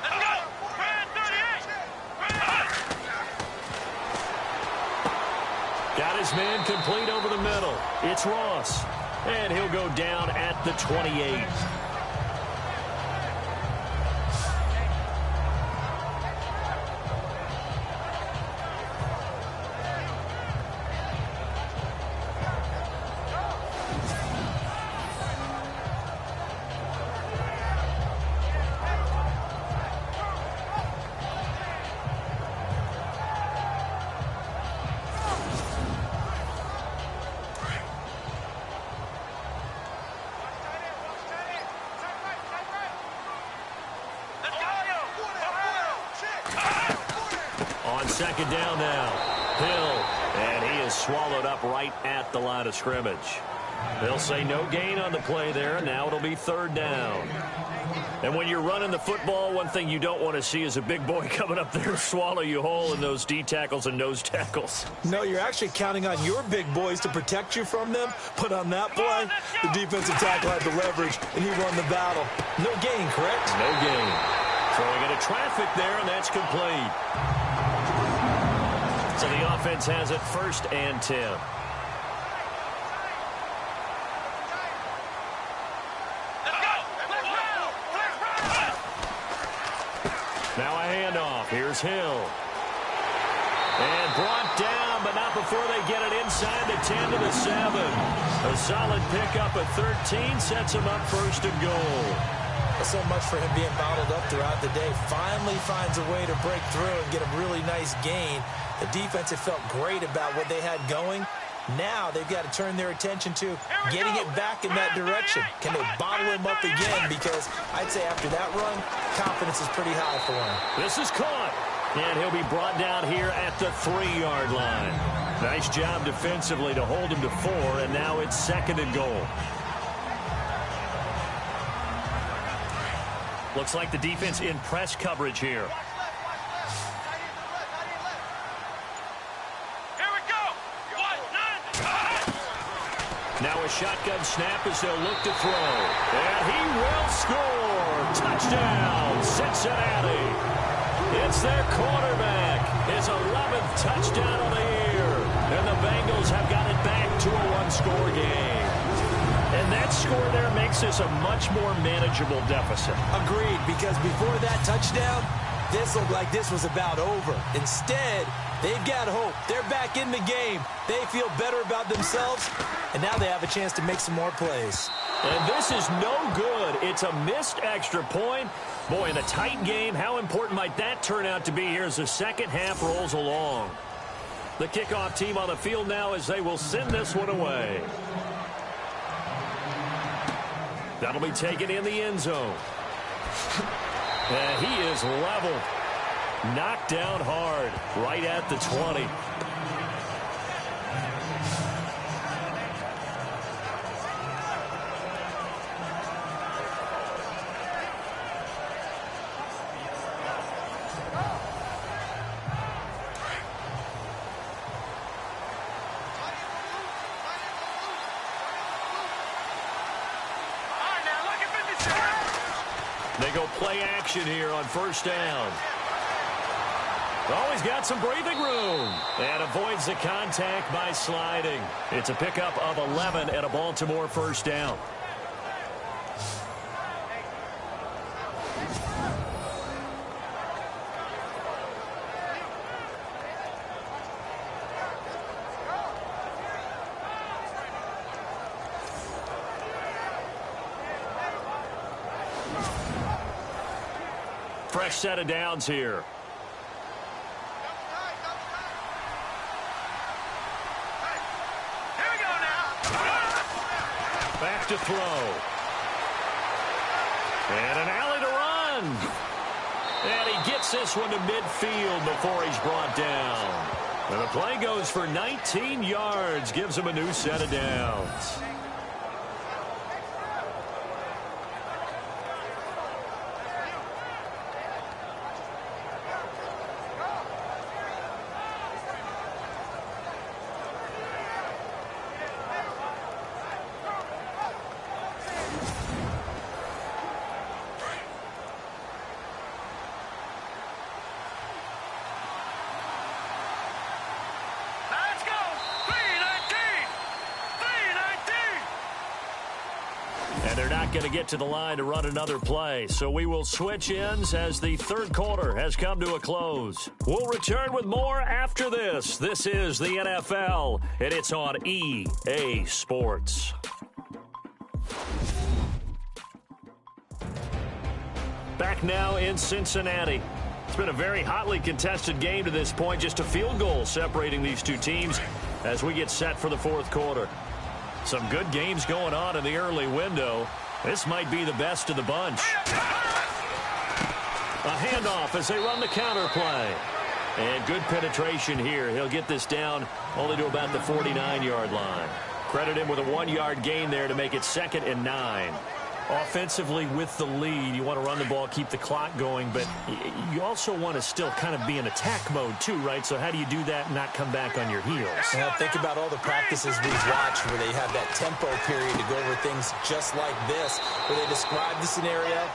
Let's go! Red 38! Got his man complete over the middle. It's Ross. And he'll go down at the 28. On 2nd down now, Hill, and he is swallowed up right at the line of scrimmage. They'll say no gain on the play there. Now it'll be 3rd down. And when you're running the football, one thing you don't want to see is a big boy coming up there to swallow you whole in those D tackles and nose tackles. No, you're actually counting on your big boys to protect you from them. But on that play, the defensive tackle had the leverage, and he won the battle. No gain, correct? No gain. Throwing into traffic there, and that's complete. So the offense has it 1st and 10. Now a handoff. Here's Hill. And brought down, but not before they get it inside the 10 to the 7. A solid pickup at 13 sets him up 1st and goal. So much for him being bottled up throughout the day. Finally finds a way to break through and get a really nice gain. The defense had felt great about what they had going. Now they've got to turn their attention to getting it back in that direction. Can they bottle him up again? Because I'd say after that run, confidence is pretty high for him. This is caught. And he'll be brought down here at the 3-yard line. Nice job defensively to hold him to 4, and now it's 2nd and goal. Looks like the defense in press coverage here. Now a shotgun snap as they'll look to throw. And he will score. Touchdown, Cincinnati. It's their quarterback. His 11th touchdown of the year. And the Bengals have got it back to a 1-score game. And that score there makes this a much more manageable deficit. Agreed, because before that touchdown, this looked like this was about over. Instead, they've got hope. They're back in the game. They feel better about themselves, and now they have a chance to make some more plays. And this is no good. It's a missed extra point. Boy, in a tight game, how important might that turn out to be here as the second half rolls along? The kickoff team on the field now as they will send this one away. That'll be taken in the end zone. And he is leveled. Knocked down hard right at the 20. They go play action here on 1st down. Oh, he's got some breathing room. And avoids the contact by sliding. It's a pickup of 11 and a Baltimore 1st down. fresh set of downs here. Here we go now. Back to throw. And an alley to run. And he gets this one to midfield before he's brought down. And the play goes for 19 yards, gives him a new set of downs. Let's go. 319. 319. And they're not going to get to the line to run another play. So we will switch ends as the third quarter has come to a close. We'll return with more after this. This is the NFL, and it's on EA Sports. Back now in Cincinnati. It's been a very hotly contested game to this point. Just a field goal separating these two teams as we get set for the fourth quarter. Some good games going on in the early window. This might be the best of the bunch. A handoff as they run the counter play. And good penetration here. He'll get this down only to about the 49-yard line. Credit him with a 1-yard gain there to make it 2nd and 9. Offensively with the lead, you want to run the ball, keep the clock going, but you also want to still kind of be in attack mode too, right? So how do you do that and not come back on your heels? Now, think about all the practices we've watched where they have that tempo period to go over things just like this, where they describe the scenario,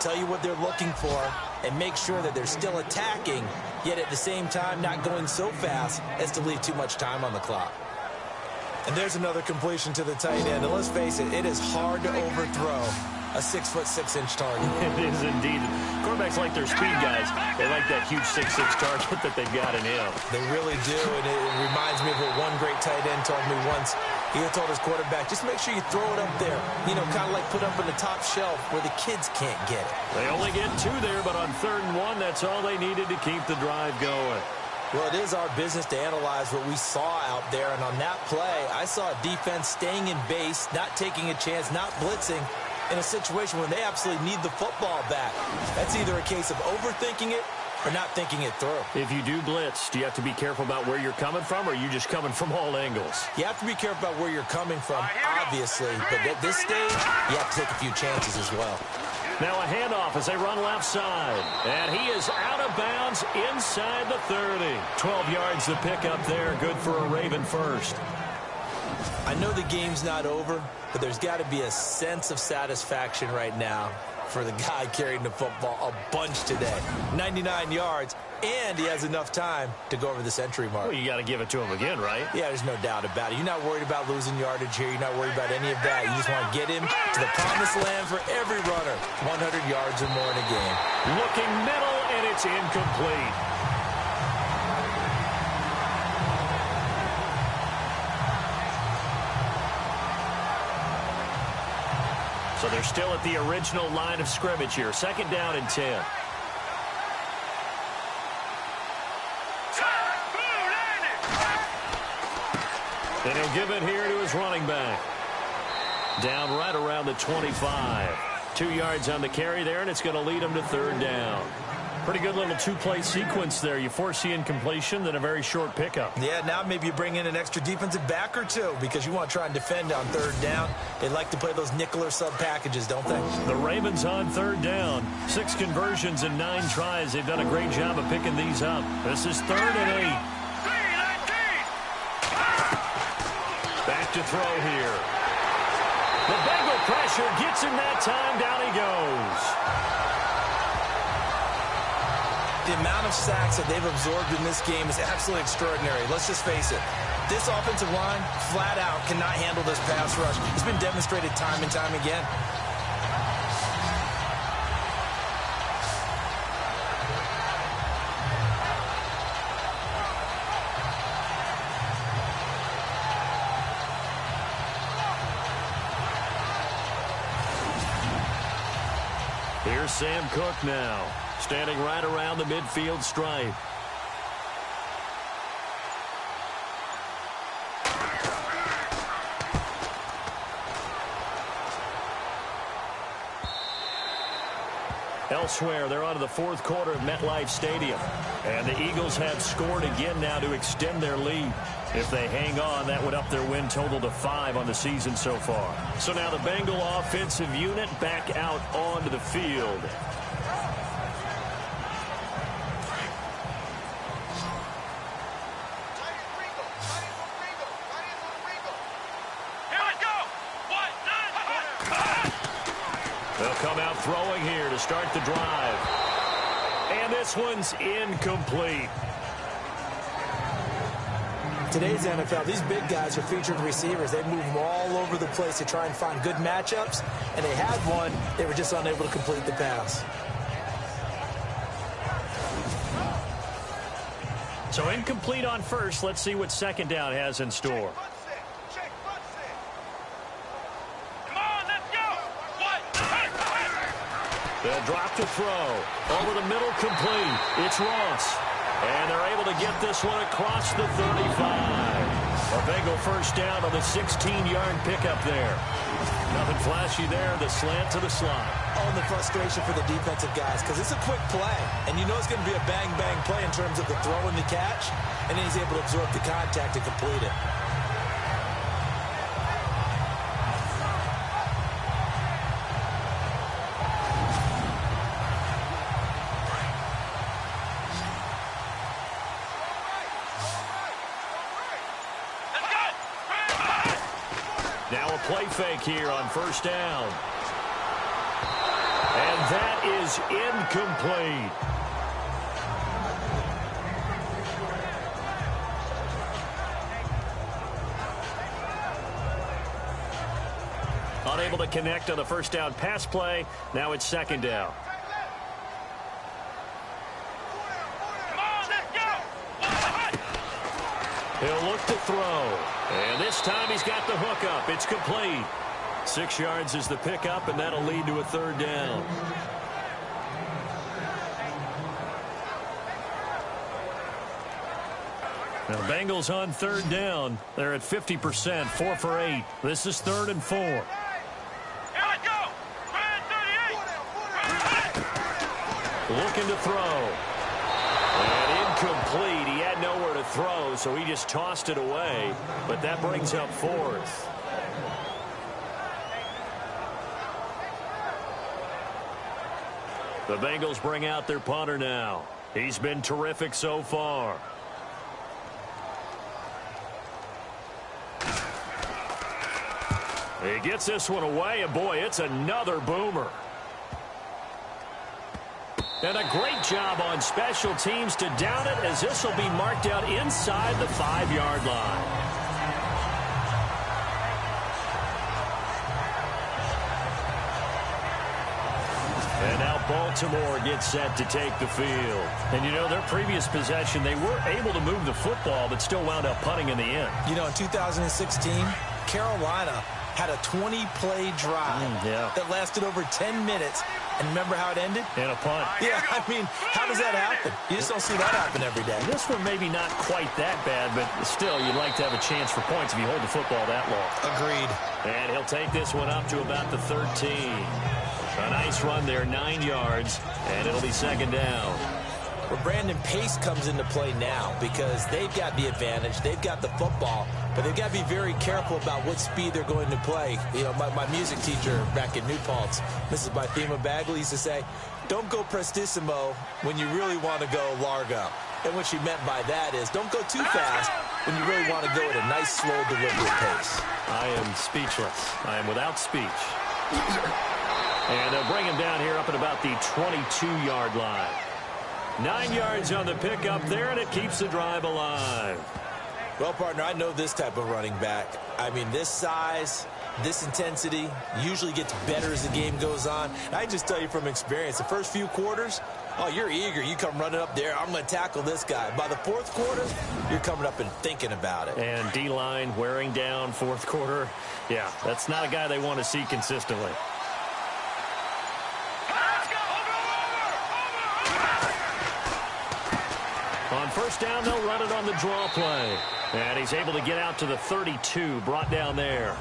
tell you what they're looking for, and make sure that they're still attacking, yet at the same time not going so fast as to leave too much time on the clock. And there's another completion to the tight end. And let's face it, it is hard to overthrow a 6'6" target. It is indeed. Quarterbacks like their speed guys. They like that huge 6'6" target that they've got in him. They really do, and it reminds me of what one great tight end told me once. He had told his quarterback, just make sure you throw it up there. You know, kind of like put up on the top shelf where the kids can't get it. They only get 2 there, but on 3rd and 1, that's all they needed to keep the drive going. Well, it is our business to analyze what we saw out there, and on that play, I saw a defense staying in base, not taking a chance, not blitzing, in a situation where they absolutely need the football back. That's either a case of overthinking it or not thinking it through. If you do blitz, do you have to be careful about where you're coming from, or are you just coming from all angles? You have to be careful about where you're coming from, obviously, but at this stage, you have to take a few chances as well. Now a handoff as they run left side. And he is out of bounds inside the 30. 12 yards to pick up there. Good for a Raven first. I know the game's not over, but there's got to be a sense of satisfaction right now for the guy carrying the football a bunch today. 99 yards, and he has enough time to go over the century mark. Well, you got to give it to him again, right? Yeah, there's no doubt about it. You're not worried about losing yardage here. You're not worried about any of that. You just want to get him to the promised land for every runner. 100 yards or more in a game. Looking middle, and it's incomplete. So they're still at the original line of scrimmage here. 2nd down and 10. And he'll give it here to his running back. Down right around the 25. 2 yards on the carry there, and it's going to lead him to 3rd down. Pretty good little 2-play sequence there. You force the incompletion, then a very short pickup. Yeah, now maybe you bring in an extra defensive back or 2 because you want to try and defend on 3rd down. They like to play those nickel or sub packages, don't they? The Ravens on 3rd down. 6 conversions and 9 tries. They've done a great job of picking these up. This is 3rd and 8. Back to throw here. The Bengal pressure gets him that time. Down he goes. The amount of sacks that they've absorbed in this game is absolutely extraordinary. Let's just face it. This offensive line, flat out, cannot handle this pass rush. It's been demonstrated time and time again. Here's Sam Cook now. standing right around the midfield stripe. Elsewhere, they're on to the fourth quarter of MetLife Stadium. And the Eagles have scored again now to extend their lead. If they hang on, that would up their win total to 5 on the season so far. So now the Bengal offensive unit back out onto the field. They'll come out throwing here to start the drive. And this one's incomplete. Today's NFL, these big guys are featured receivers. They move them all over the place to try and find good matchups. And they had one. They were just unable to complete the pass. So incomplete on first. Let's see what second down has in store. They'll drop to throw. Over the middle, complete. It's Ross. And they're able to get this one across the 35. A Bengal first down on the 16-yard pickup there. Nothing flashy there. The slant to the slot. Oh, and the frustration for the defensive guys, because it's a quick play. And you know it's going to be a bang-bang play in terms of the throw and the catch. And then he's able to absorb the contact and complete it. Now a play fake here on first down. And that is incomplete. Unable to connect on the first down pass play. Now it's second down. He'll look to throw. And this time he's got the hook up. It's complete. 6 yards is the pickup, and that'll lead to a third down. Now, Bengals on third down. They're at 50%, 4 for 8. This is 3rd and 4. Here we go. Looking to throw. And incomplete. He had nowhere to throw, so he just tossed it away. But that brings up 4th. The Bengals bring out their punter now. He's been terrific so far. He gets this one away, and boy, it's another boomer. And a great job on special teams to down it, as this will be marked out inside the 5-yard line. And now Baltimore gets set to take the field. And you know, their previous possession, they were able to move the football, but still wound up punting in the end. You know, in 2016, Carolina had a 20-play drive that lasted over 10 minutes. And remember how it ended? And a punt. Yeah, I mean, how does that happen? You just don't see that happen every day. This one maybe not quite that bad, but still, you'd like to have a chance for points if you hold the football that long. Agreed. And he'll take this one up to about the 13. A nice run there, 9 yards, and it'll be second down. Well, Brandon, pace comes into play now because they've got the advantage. They've got the football, but they've got to be very careful about what speed they're going to play. You know, my music teacher back in New Paltz, Mrs. Bythema Bagley, used to say, don't go prestissimo when you really want to go largo. And what she meant by that is don't go too fast when you really want to go at a nice, slow, deliberate pace. I am speechless. I am without speech. And they'll bring him down here up at about the 22-yard line. 9 yards on the pickup there, and it keeps the drive alive. Well, partner, I know this type of running back. I mean, this size, this intensity usually gets better as the game goes on. And I just tell you from experience, the first few quarters, oh, you're eager. You come running up there, I'm going to tackle this guy. By the fourth quarter, you're coming up and thinking about it. And D-line wearing down fourth quarter. Yeah, that's not a guy they want to see consistently. Let's go. Over. first down, they'll run it on the draw play. And he's able to get out to the 32, brought down there.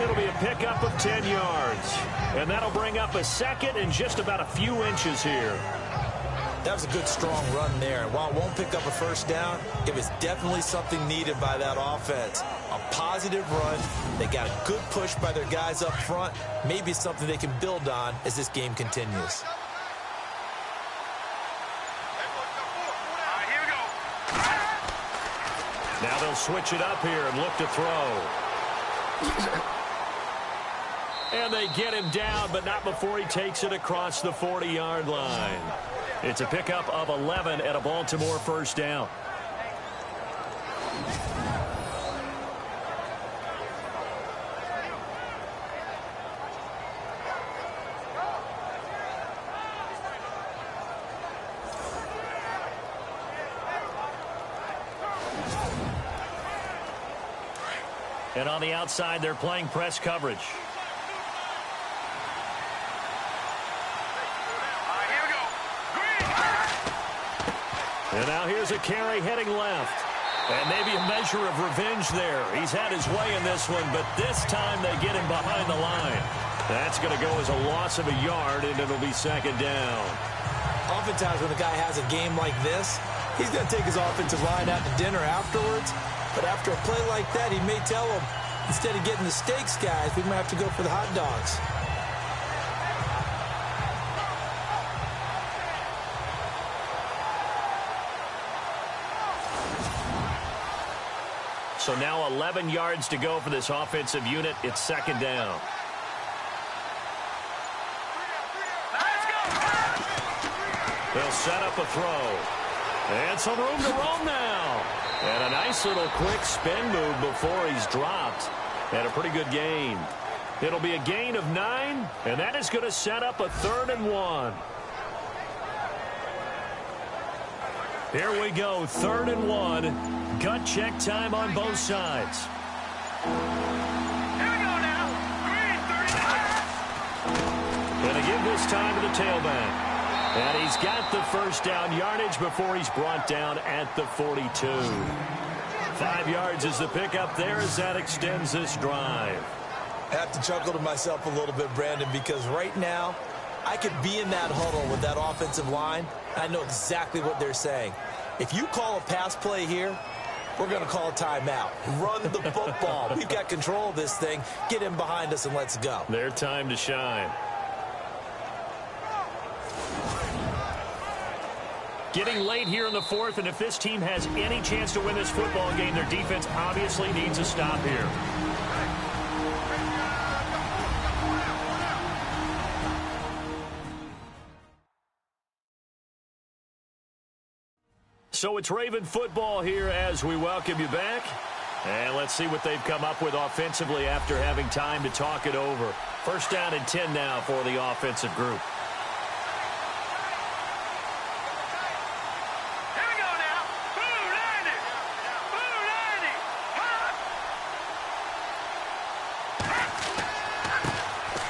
It'll be a pickup of 10 yards. And that'll bring up a second and just about a few inches here. That was a good, strong run there. And while it won't pick up a first down, it was definitely something needed by that offense. A positive run. They got a good push by their guys up front. Maybe something they can build on as this game continues. Now they'll switch it up here and look to throw. And they get him down, but not before he takes it across the 40-yard line. It's a pickup of 11 at a Baltimore first down. And on the outside, they're playing press coverage. And now here's a carry heading left. And maybe a measure of revenge there. He's had his way in this one, but this time they get him behind the line. That's going to go as a loss of a yard, and it'll be second down. Oftentimes when a guy has a game like this, he's going to take his offensive line out to dinner afterwards. But after a play like that, he may tell them, instead of getting the steaks, guys, we might have to go for the hot dogs. So now 11 yards to go for this offensive unit. It's second down. They'll set up a throw. And some room to roam now. And a nice little quick spin move before he's dropped. And a pretty good gain. It'll be a gain of 9, and that is going to set up a 3rd and 1. Here we go, 3rd and 1. Gut check time on both sides. Here we go now. Green, 39. Going to give this time to the tailback. And he's got the first down yardage before he's brought down at the 42. 5 yards is the pickup there as that extends this drive. I have to chuckle to myself a little bit, Brandon, because right now I could be in that huddle with that offensive line. I know exactly what they're saying. If you call a pass play here, we're going to call a timeout. Run the football. We've got control of this thing. Get in behind us and let's go. Their time to shine. Getting late here in the 4th, and if this team has any chance to win this football game, their defense obviously needs a stop here. So it's Raven football here as we welcome you back. And let's see what they've come up with offensively after having time to talk it over. First down and 10 now for the offensive group. Here we go now. Blue 90. Blue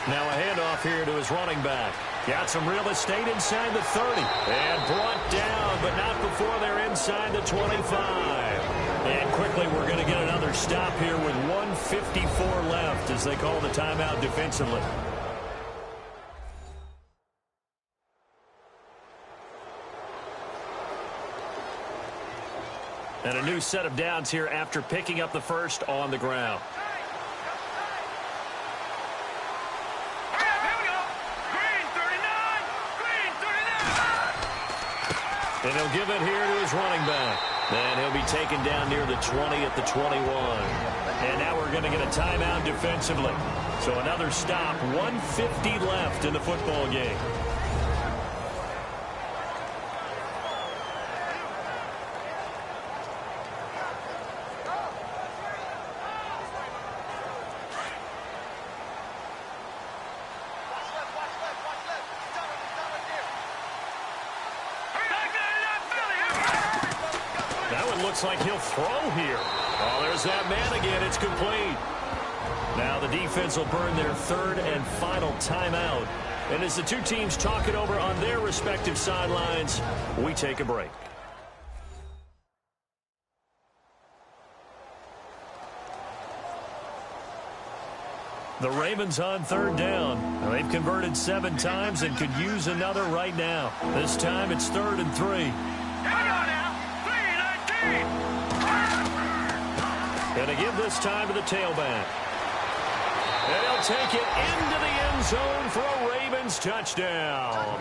90. Now a handoff here to his running back. Got some real estate inside the 30. And brought down, but not before they're inside the 25. And quickly we're going to get another stop here with 1:54 left as they call the timeout defensively. And a new set of downs here after picking up the first on the ground. And he'll give it here to his running back. And he'll be taken down near the 20 at the 21. And now we're going to get a timeout defensively. So another stop, 1:50 left in the football game. Looks like he'll throw here. Oh, there's that man again. It's complete. Now the defense will burn their 3rd and final timeout. And as the two teams talk it over on their respective sidelines, we take a break. The Ravens on third down. They've converted 7 times and could use another right now. This time it's 3rd and 3. Here we go now. 3-19. And to give this time to the tailback. And he'll take it into the end zone for a Ravens touchdown.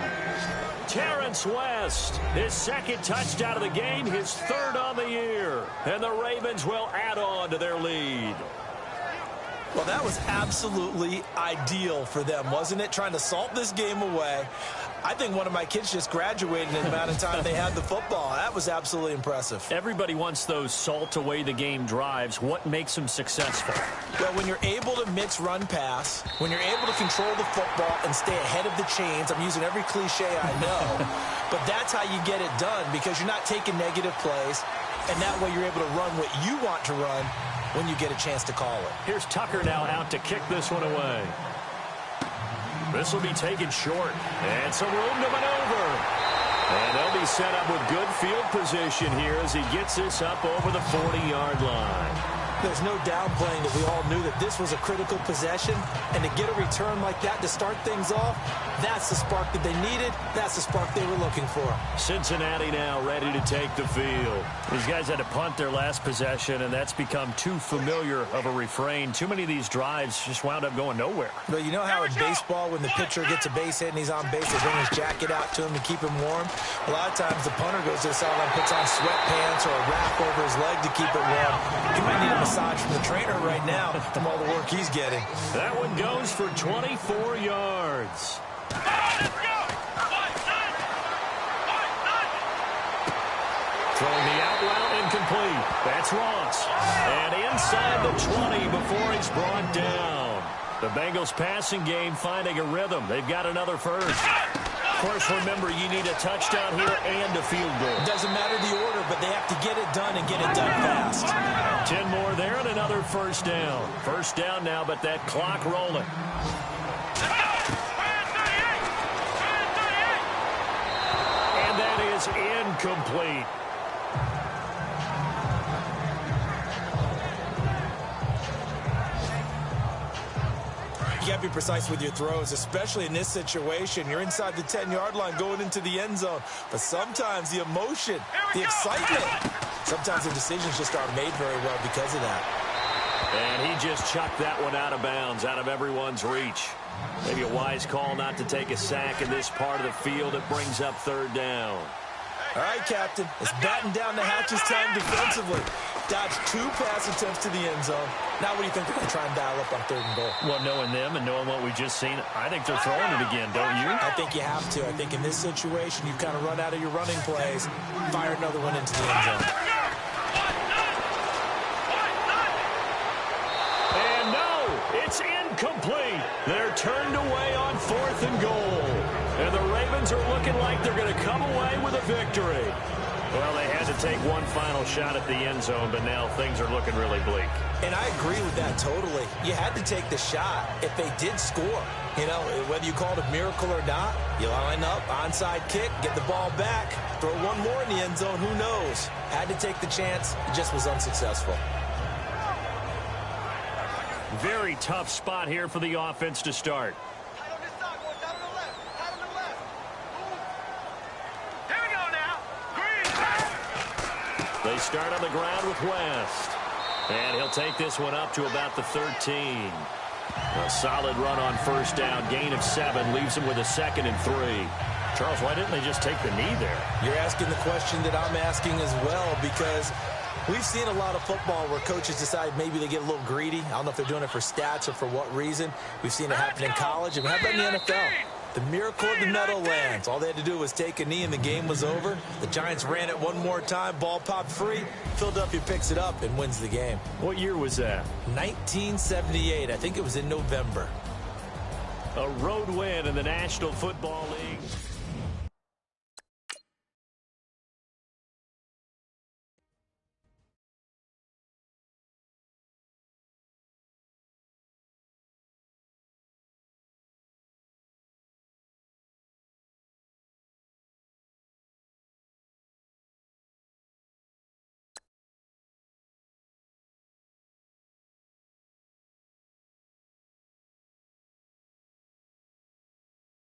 Terrence West, his 2nd touchdown of the game, his 3rd on the year. And the Ravens will add on to their lead. Well, that was absolutely ideal for them, wasn't it? Trying to salt this game away. I think one of my kids just graduated in the amount of time they had the football. That was absolutely impressive. Everybody wants those salt-away-the-game drives. What makes them successful? Well, when you're able to mix run-pass, when you're able to control the football and stay ahead of the chains, I'm using every cliche I know, but that's how you get it done because you're not taking negative plays, and that way you're able to run what you want to run when you get a chance to call it. Here's Tucker now out to kick this one away. This will be taken short. And some room to maneuver. And they'll be set up with good field position here as he gets this up over the 40-yard line. There's no downplaying that we all knew that this was a critical possession, and to get a return like that to start things off, that's the spark that they needed. That's the spark they were looking for. Cincinnati now ready to take the field. These guys had to punt their last possession, and that's become too familiar of a refrain. Too many of these drives just wound up going nowhere. Well, you know how in baseball, when the pitcher gets a base hit and he's on base, they bring his jacket out to him to keep him warm? A lot of times the punter goes to the sideline, puts on sweatpants or a wrap over his leg to keep it warm. He might need a massage from the trainer right now from all the work he's getting. That one goes for 24 yards. Throwing the out route incomplete. That's Ross. And inside the 20 before he's brought down. The Bengals passing game finding a rhythm. They've got another first. Of course, remember, you need a touchdown here and a field goal. Doesn't matter the order, but they have to get it done and get it done fast. 10 more there and another first down. First down now, but that clock rolling. And that is incomplete. You got to be precise with your throws, especially in this situation. You're inside the 10-yard line going into the end zone. But sometimes the emotion, the excitement, sometimes the decisions just aren't made very well because of that. And he just chucked that one out of bounds, out of everyone's reach. Maybe a wise call not to take a sack in this part of the field. It brings up 3rd down. All right, Captain. It's batten down the hatches time defensively. Dodged 2 pass attempts to the end zone. Now what do you think they're going to try and dial up on 3rd and goal? Well, knowing them and knowing what we just seen, I think they're throwing it again, don't you? I think you have to. I think in this situation, you kind of run out of your running plays, fire another one into the end zone. And no, it's incomplete. They're turned away on 4th and goal. And the Ravens are looking like they're going to come away with a victory. Well, they had to take one final shot at the end zone, but now things are looking really bleak. And I agree with that totally. You had to take the shot if they did score. You know, whether you call it a miracle or not, you line up, onside kick, get the ball back, throw one more in the end zone, who knows? Had to take the chance, it just was unsuccessful. Very tough spot here for the offense to start. They start on the ground with West. And he'll take this one up to about the 13. A solid run on first down. Gain of 7 leaves him with a 2nd and 3. Charles, why didn't they just take the knee there? You're asking the question that I'm asking as well, because we've seen a lot of football where coaches decide maybe they get a little greedy. I don't know if they're doing it for stats or for what reason. We've seen it happen in college. And how about in the NFL? The miracle of the Meadowlands. All they had to do was take a knee and the game was over. The Giants ran it one more time. Ball popped free. Philadelphia picks it up and wins the game. What year was that? 1978. I think it was in November. A road win in the National Football League.